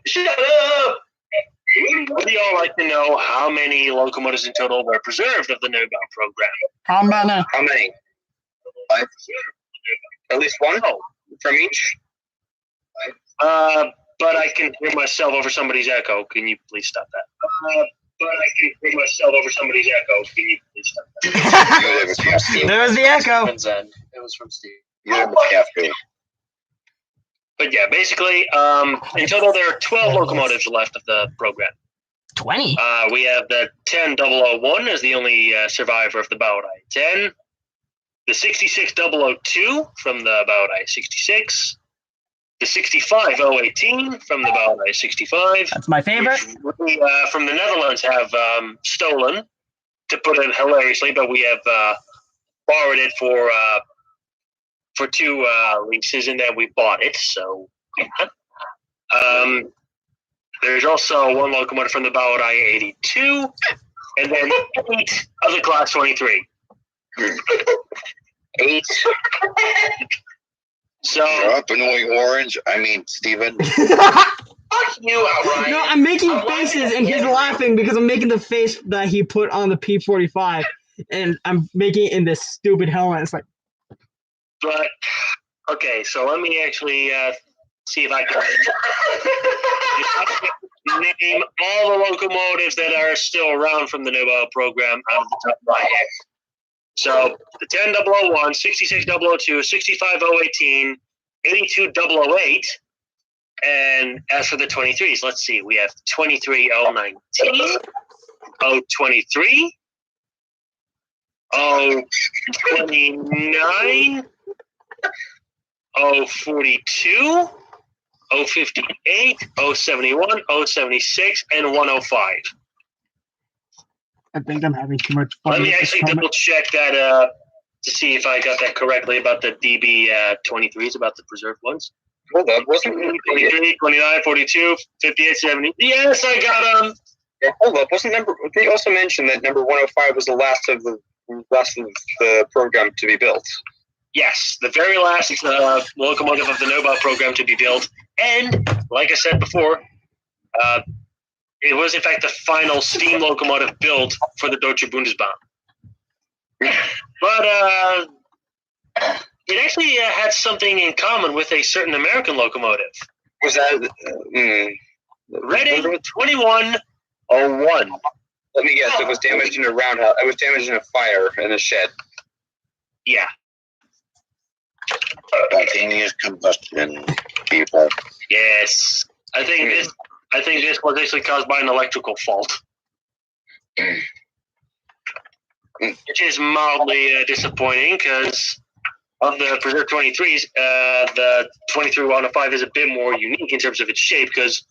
Shut up! Would you all like to know how many locomotives in total were preserved of the Neubau program? How many? How many? 5. At least one from each. But I can hear myself over somebody's echo. Can you please stop that? But I can hear myself over somebody's echo. Can you please stop that? There was the echo. It was from Steve. You're in the cafe. But yeah, basically, in total, there are 12 locomotives left of the program. 20? We have the 10001 as the only survivor of the Baureihe 10. The 66002 from the Baureihe 66. the 65018 from the Bauer I-65. That's my favorite. We, from the Netherlands, have stolen, to put it hilariously, but we have borrowed it for 2 leases, and then we bought it. So, yeah. There's also 1 locomotive from the Bauer I-82, and then 8 of the Class 23. 8. So, Up annoying orange. I mean, Steven. Fuck you, outright. No, I'm making faces, and he's laughing because I'm making the face that he put on the P45, and I'm making it in this stupid helmet. It's like, but, okay, so let me actually see if I can name all the locomotives that are still around from the Neubau program out of the top of my head. So, the 10001, 66002, 65018, 82008, and as for the 23s, let's see, we have 23019, 023, 029, 042, 058, 071, 076, and 105. I think I'm having too much fun. Let me with this actually helmet. double check that to see if I got that correctly about the DB 23s, about the preserved ones. Hold up, wasn't 23, 29, 42, 58, 70. Yes, I got them. yeah, hold up, wasn't number? They also mentioned that number 105 was the last of the program to be built. Yes, the very last locomotive of the Neubau program to be built, and like I said before, it was in fact the final steam locomotive built for the Deutsche Bundesbahn. But it actually had something in common with a certain American locomotive. Was that? Reading 2101. Let me guess. It was damaged in a roundhouse. It was damaged in a fire in a shed. Yeah. Spontaneous combustion, people. Yes. I think this was actually caused by an electrical fault. Which is mildly disappointing because of the Preserve 23s, the 23105 is a bit more unique in terms of its shape because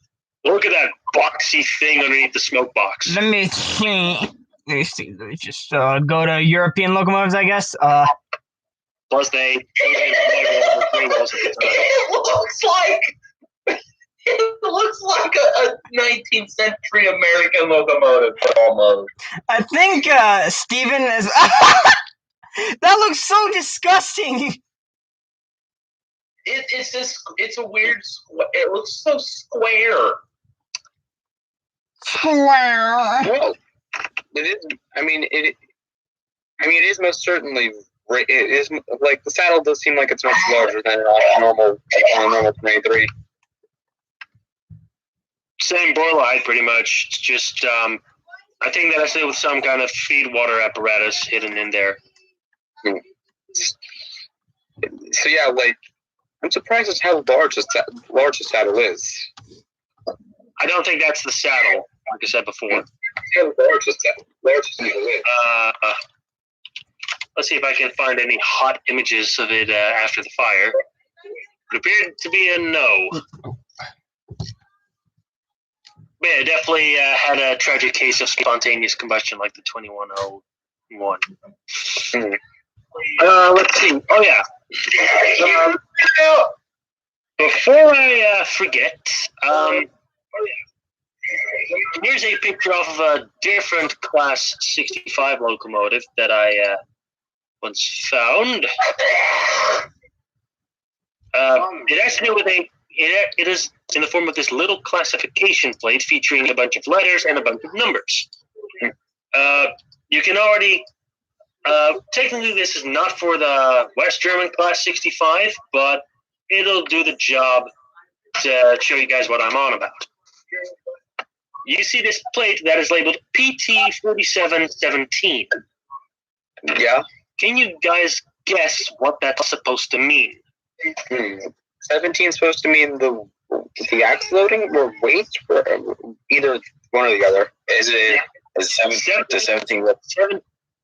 look at that boxy thing underneath the smoke box. Let me see. Let me just go to European locomotives, I guess. Plus, they it looks like a 19th century American locomotive almost. I think Steven is. That looks so disgusting. It's a weird. It looks so square. Well, it is. I mean, it is most certainly. It is like the saddle does seem like it's much larger than a normal 23. Same boiler height, pretty much. It's just, I think that has to do with some kind of feed water apparatus hidden in there. So yeah, like I'm surprised at how large the saddle is. I don't think that's the saddle, like I said before. How large the saddle is. Let's see if I can find any hot images of it after the fire. It appeared to be a no. But yeah, it definitely had a tragic case of spontaneous combustion like the 2101. Let's see. Oh, yeah. Before I forget, here's a picture of a different Class 65 locomotive that I once found. It has to do with it is in the form of this little classification plate featuring a bunch of letters and a bunch of numbers. You can already, technically this is not for the West German Class 65, but it'll do the job to show you guys what I'm on about. You see this plate that is labeled PT4717. Yeah. Can you guys guess what that's supposed to mean? 17 is supposed to mean the axe loading or weight, or either one or the other. Is it is 17?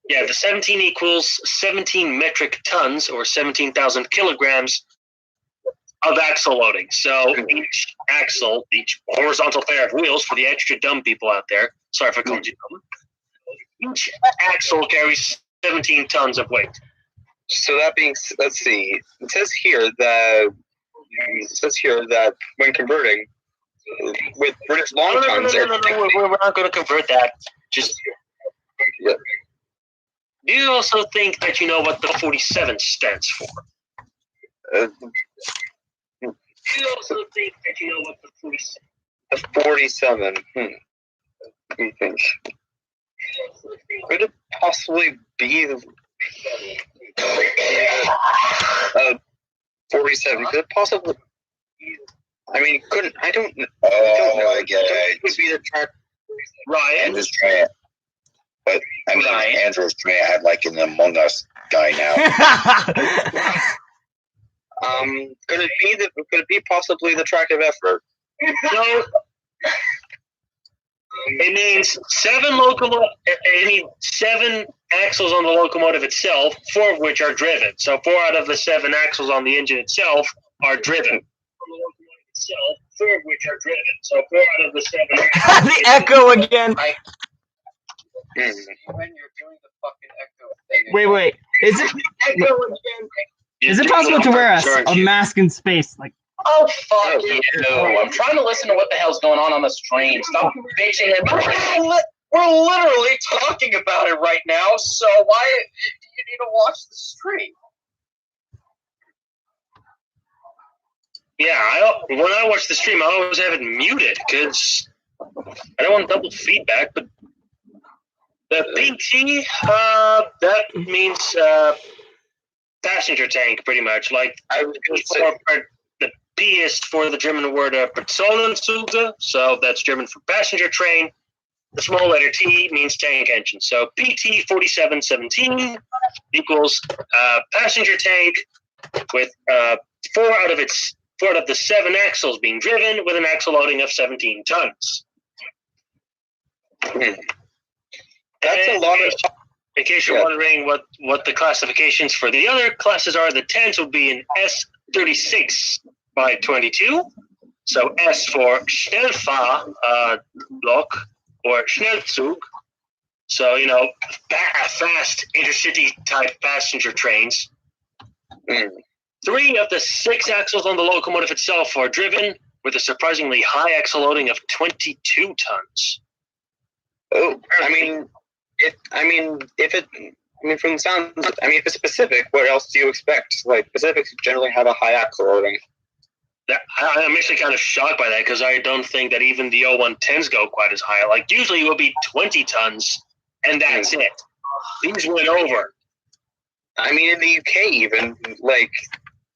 Yeah, the 17 equals 17 metric tons or 17,000 kilograms of axle loading. So each axle, each horizontal pair of wheels, for the extra dumb people out there, sorry for calling you dumb, each axle carries 17 tons of weight. So that being, let's see, it says here that when converting with British long tons, No, we're not going to convert that. Just. Yeah. Do you also think that you know what the 47 stands for? Do you also think that you know what the 47? The 47. Let me think. Could it possibly be the 47? Could it possibly? I mean, couldn't I don't know. Oh, I get it. Would be the track. Ryan. Andrew's trying. But I mean, Ryan. Andrew's trying to have like an Among Us guy now. Could it be possibly the track of effort? No. It means 7 axles on the locomotive itself, 4 of which are driven. So 4 out of the 7 axles on the engine itself are driven. On the locomotive itself, 4 of which are driven. So 4 out of the 7. The echo again. When you're doing the fucking echo thing. Wait. Is it possible to wear a mask in space? Like, Oh, fuck you. I'm trying to listen to what the hell's going on the stream. Stop bitching. We're literally talking about it right now, so why do you need to watch the stream? Yeah, when I watch the stream, I always have it muted because I don't want double feedback, but the PT, that means passenger tank, pretty much. Like, I was going to say. The P is for the German word Personenzüge, so that's German for passenger train. The small letter T means tank engine. So PT 4717 equals passenger tank with 4 out of the 7 axles being driven with an axle loading of 17 tons. That's a lot of. In case you're wondering what the classifications for the other classes are, the 10s would be an S36 by 22. So S for Schnellfahrblock or Schnellzug. So, fast intercity type passenger trains. 3 of the 6 axles on the locomotive itself are driven with a surprisingly high axle loading of 22 tons. Oh, from the sound, if it's Pacific, what else do you expect? Like, Pacifics generally have a high axle loading. I'm actually kind of shocked by that because I don't think that even the 0110s go quite as high. Like, usually it will be 20 tons, and that's it. These went over. In the UK even, like,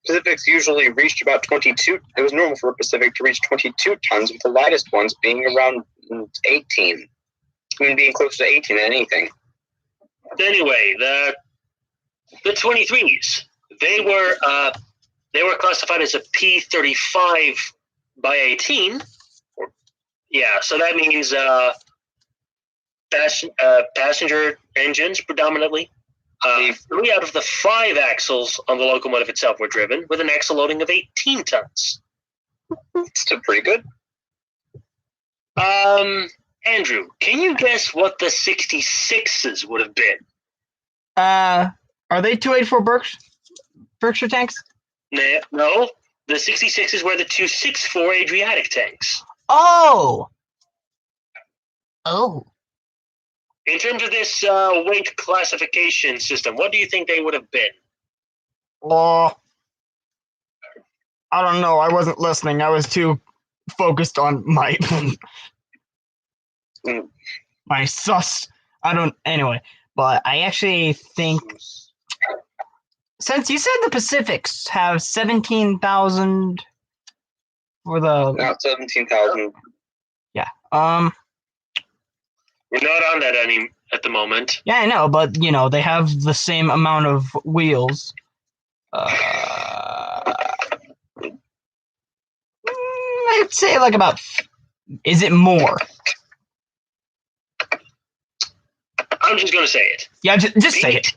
Pacifics usually reached about 22. It was normal for a Pacific to reach 22 tons, with the lightest ones being around 18. Being close to 18 than anything. Anyway, the 23s, they were classified as a P35 by 18. So that means passenger engines predominantly. 3 out of the 5 axles on the locomotive itself were driven with an axle loading of 18 tons. Still pretty good. Andrew, can you guess what the 66s would have been? are they 284 Berkshire tanks? No, the 66s were the 264 Adriatic tanks. Oh. In terms of this weight classification system, what do you think they would have been? Well, I don't know. I wasn't listening. I was too focused on my my sus. Anyway, but I actually think, since you said the Pacifics have 17,000 for the... Not 17,000. Yeah. We're not on that at the moment. Yeah, I know, but, they have the same amount of wheels. I'd say like about... Is it more? I'm just going to say it. Yeah, just say it.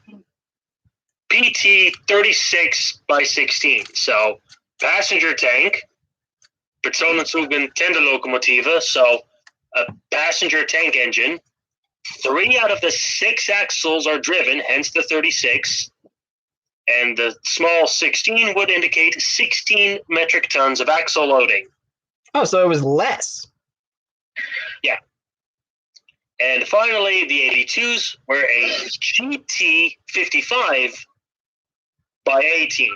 PT 36 by 16. So passenger tank, Personenzug Tenderlokomotive, so a passenger tank engine. 3 out of the 6 axles are driven, hence the 36. And the small 16 would indicate 16 metric tons of axle loading. Oh, so it was less. Yeah. And finally, the 82s were a GT55 by 18.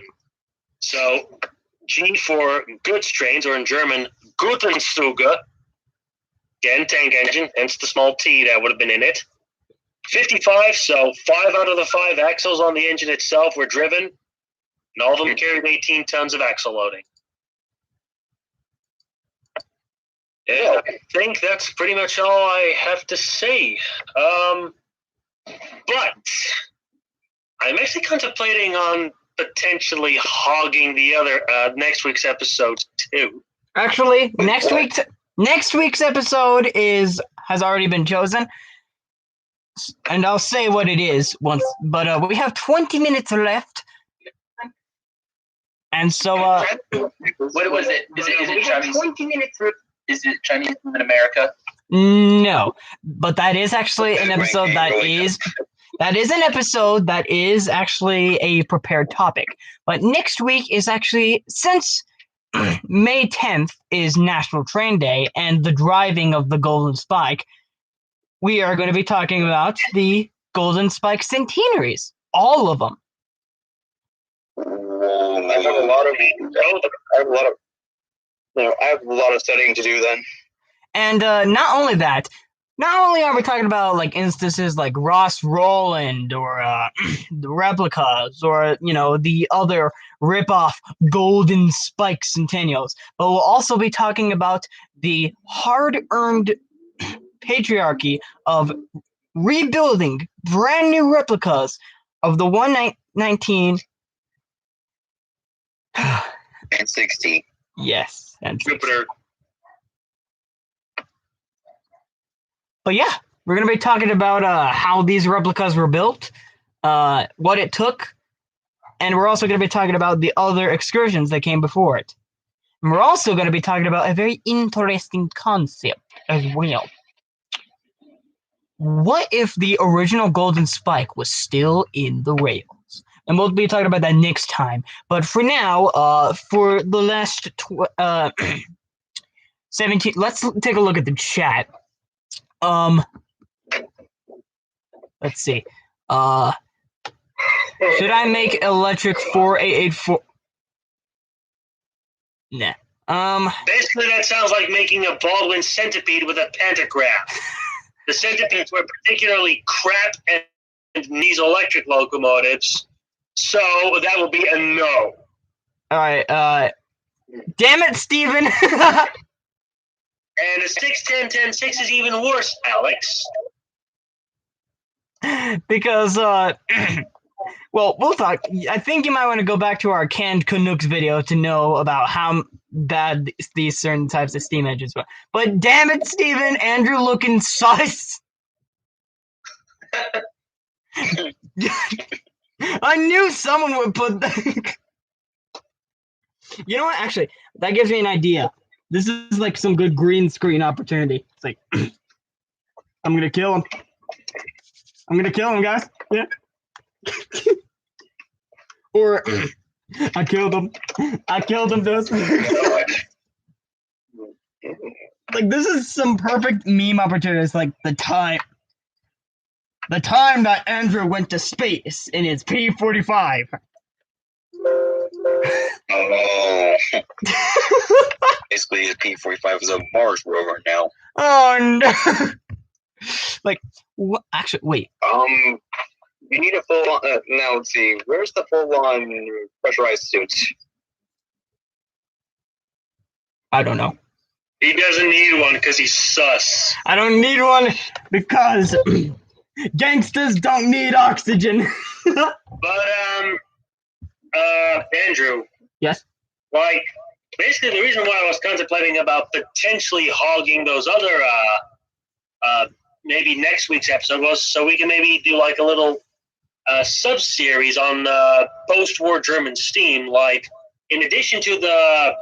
So G for goods trains, or in German, Gütenzüge. Again, tank engine, hence the small T that would have been in it. 55, so 5 out of the 5 axles on the engine itself were driven, and all of them carried 18 tons of axle loading. Yeah, I think that's pretty much all I have to say. But I'm actually contemplating on potentially hogging the other next week's episodes too. Actually, next week's episode has already been chosen, and I'll say what it is once. But we have 20 minutes left, and so What was it? Is it Chinese? 20 minutes. Is it Chinese in America? No, but that is actually an episode that is an episode that is actually a prepared topic. But next week is actually, since May 10th is National Train Day and the driving of the Golden Spike, we are going to be talking about the Golden Spike centenaries, all of them. I have a lot of studying to do then. And not only that, not only are we talking about like instances like Ross Roland or the replicas or the other rip-off Golden Spike Centennials, but we'll also be talking about the hard-earned patriarchy of rebuilding brand new replicas of the 119 and 60. Yes, and Jupiter. But yeah, we're going to be talking about how these replicas were built, what it took, and we're also going to be talking about the other excursions that came before it. And we're also going to be talking about a very interesting concept as well. What if the original Golden Spike was still in the rails? And we'll be talking about that next time. But for now, for the last 17, let's take a look at the chat. Let's see. Should I make electric 4884? Nah. Basically, that sounds like making a Baldwin centipede with a pantograph. The centipedes were particularly crap and these electric locomotives, so that will be a no. All right. Damn it, Steven. And a 6-10-10-6 is even worse, Alex. Because, well, we'll talk. I think you might want to go back to our Canned Canucks video to know about how bad these certain types of steam engines were. But damn it, Steven, Andrew looking sus. I knew someone would put that. You know what? Actually, that gives me an idea. This is like some good green screen opportunity. It's like, I'm going to kill him. I'm going to kill him, guys. Yeah. Or, I killed him. I killed him, this. Like, this is some perfect meme opportunity. It's like the time that Andrew went to space in his P-45. Oh. Basically, his P-45 is a Mars rover now. Oh, no. Like, what? Actually, wait. You need a full-on... now, let's see. Where's the full-on pressurized suit? I don't know. He doesn't need one because he's sus. I don't need one because gangsters don't need oxygen. But, Andrew. Yes? Like, basically the reason why I was contemplating about potentially hogging those other, maybe next week's episode was so we can maybe do like a little sub-series on post-war German steam, like in addition to the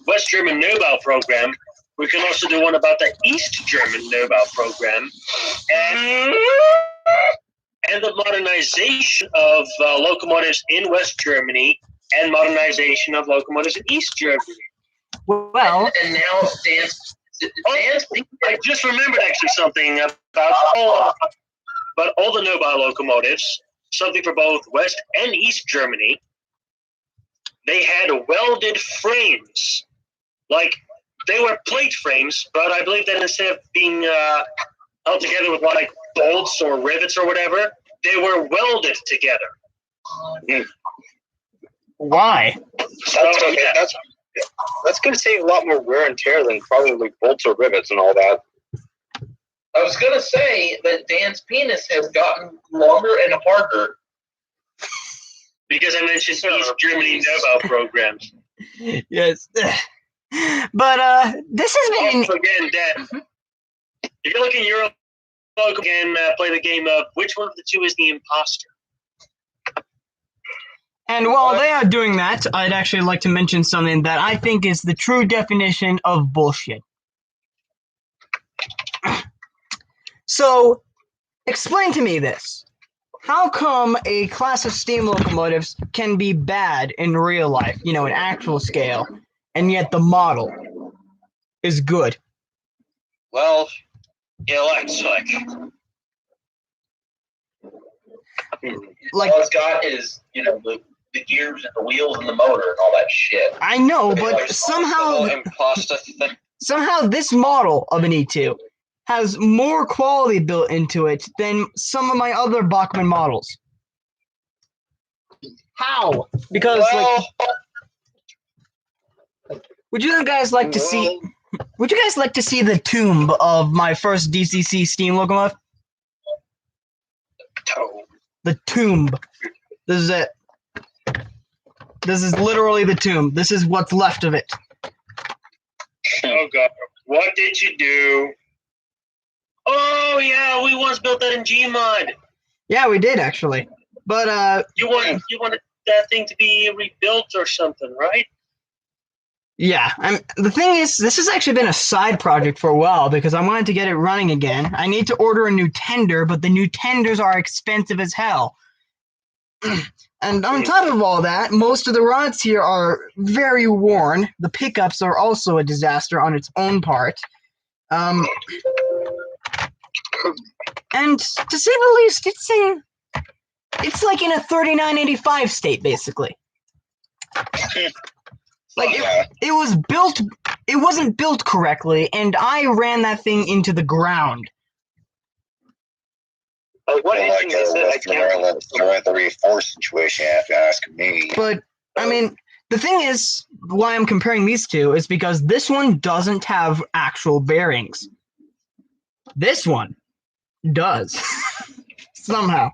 West German Neubau program, we can also do one about the East German Neubau program and the modernization of locomotives in West Germany and modernization of locomotives in East Germany. Well, and now Dan's I just remembered actually something about all the Neubau locomotives, something for both West and East Germany. They had welded frames. Like, they were plate frames, but I believe that instead of being held together with like bolts or rivets or whatever, they were welded together. why? That's going to save a lot more wear and tear than probably bolts or rivets and all that. I was gonna say that Dan's penis has gotten longer and harder. Because I mentioned East Germany Neubau programs. Yes. But this has been Also, again, Dad, if you're looking at your local and play the game of which one of the two is the imposter. And while they are doing that, I'd actually like to mention something that I think is the true definition of bullshit. So, explain to me this. How come a class of steam locomotives can be bad in real life, in actual scale, and yet the model is good? Well, electric. Like, All it's got is, the gears and the wheels and the motor and all that shit. I know, but somehow Imposter thing. this model of an E2 has more quality built into it than some of my other Bachmann models. How? Because would you guys like to see? Would you guys like to see the tomb of my first DCC steam locomotive? The tomb. This is it. This is literally the tomb. This is what's left of it. Oh God! What did you do? Oh yeah, we once built that in Gmod. Yeah, we did actually. But You wanted that thing to be rebuilt or something, right? yeah. The thing is, this has actually been a side project for a while because I wanted to get it running again. I need to order a new tender, but the new tenders are expensive as hell. And on top of all that, most of the rods here are very worn. The pickups are also a disaster on its own part. And to say the least, it's like in a 3985 state, basically. Like it was built, it wasn't built correctly, and I ran that thing into the ground. What engine is it? I can't Direct the reinforced situation, if you ask me. But I mean, the thing is, why I'm comparing these two is because this one doesn't have actual bearings. This one does. Somehow.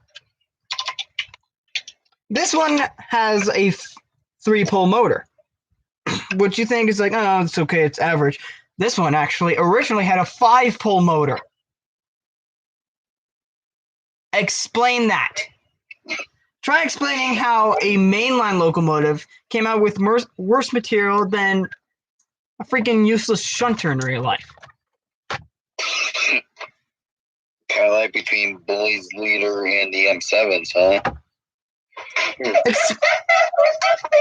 This one has a 3-pole motor, which you think is like, oh, it's okay, it's average. This one actually originally had a 5-pole motor. Explain that. Try explaining how a mainline locomotive came out with worse material than a freaking useless shunter in real life. Kind of like between Bully's Leader and the M7s, huh?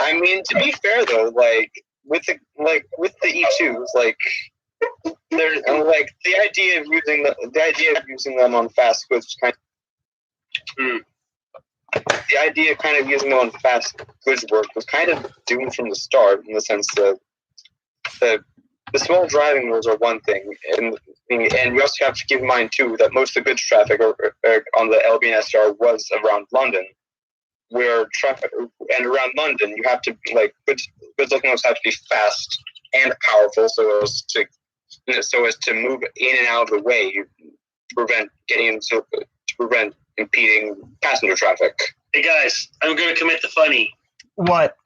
I mean, to be fair though, with the E2s, they're the idea of using them on fast goods kind of. The idea of kind of using them on fast goods work was kind of doomed from the start, in the sense that the small driving wheels are one thing, and we also have to keep in mind too that most of the goods traffic on the LB and SR was around London, where traffic and around London you have to goods locomotives have to be fast and powerful so as to move in and out of the way to prevent impeding passenger traffic. Hey guys, I'm going to commit the funny. What?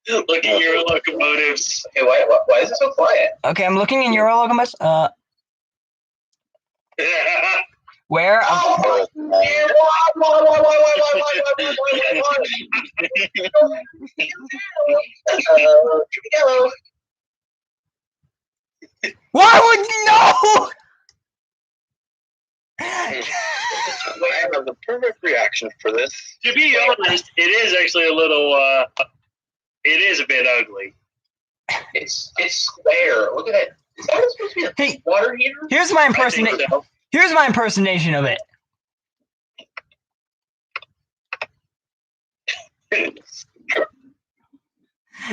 Look at your locomotives. Okay, why is it so quiet? Okay, I'm looking in Euro locomotives. Where? Go. Why would you know? I have the perfect reaction for this. To be honest, it is actually a little. It is a bit ugly. It's square. Look at that. Is that supposed to be a Hey, water heater? here's my I think impersonation. so. Here's my impersonation of it.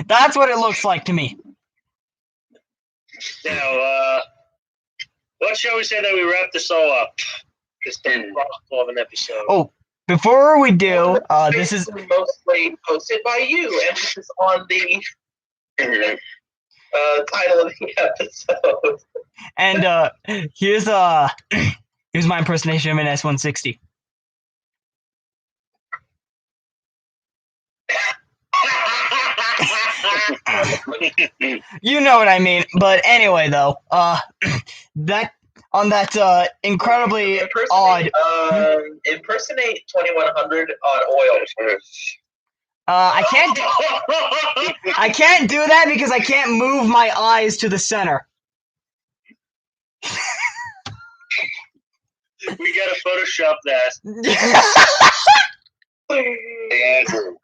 That's what it looks like to me. Now, what shall we say that we wrap this all up? This of an episode. Oh, before we do, this is mostly posted by you. Emphasis on the title of the episode. and here's my impersonation of an S160. You know what I mean. But anyway, though, that on that incredibly odd. Impersonate 2100 on oil. I can't do that because I can't move my eyes to the center. We gotta Photoshop that. Hey, Andrew.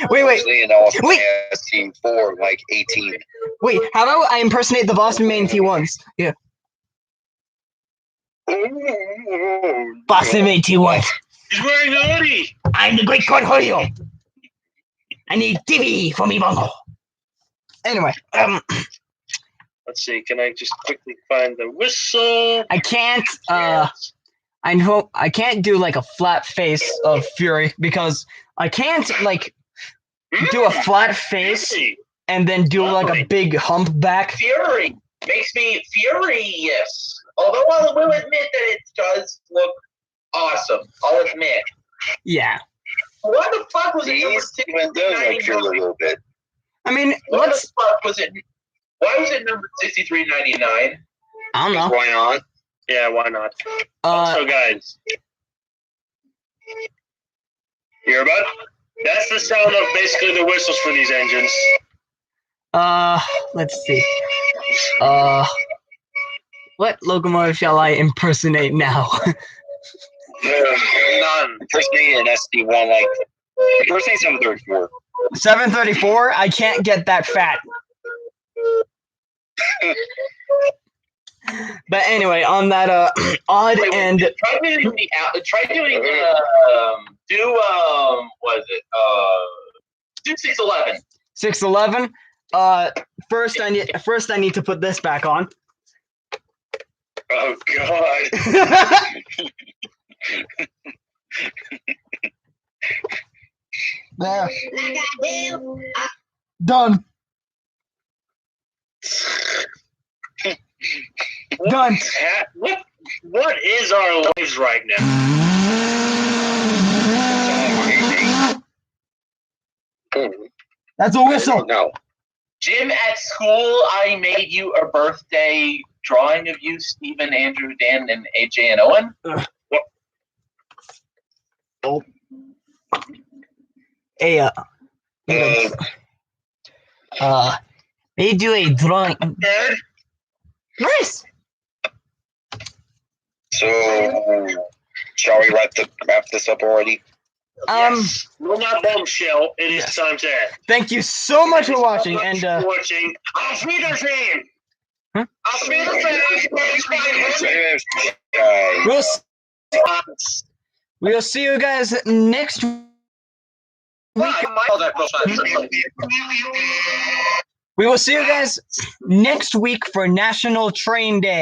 Wait. Seeing also Wait. has Team 4, like 18. Wait, how about I impersonate the Boston Maine T1s? Yeah. Boston Maine T1s. He's wearing a hoodie. I'm the great God Julio. I need TV for me bongo. Anyway, Let's see. Can I just quickly find the whistle? I can't. I can't do like a flat face of Fury because I can't like do a flat face and then do like a big humpback. Fury makes me furious. Although I will admit that it does look awesome. I'll admit. Yeah. Why the fuck was it number These even does look cute a little bit. I mean, Why the let's. fuck was it? Why was it number 63.99? I don't know. Why not? Yeah, why not? Uh, So, guys, hear about? That's the sound of basically the whistles for these engines. let's see. What locomotive shall I impersonate now? None. Impersonate an SD1, like, impersonate 734. 734. I can't get that fat. But anyway, on that odd end. Try doing do 611. 611. First I need to put this back on. Oh God. There. Done. Done. What is our lives right now? That's a whistle. No. Jim, at school, I made you a birthday drawing of you, Stephen, Andrew, Dan, and AJ and Owen. Hey, they do a drawing. Nice. So, shall we wrap this up already? Yes. Well, not bombshell. It is time to end. Thank you so much for watching, and watching. Auf Wiedersehen. Huh? Auf Wiedersehen. we'll see you guys next week. We will see you guys next week for National Train Day.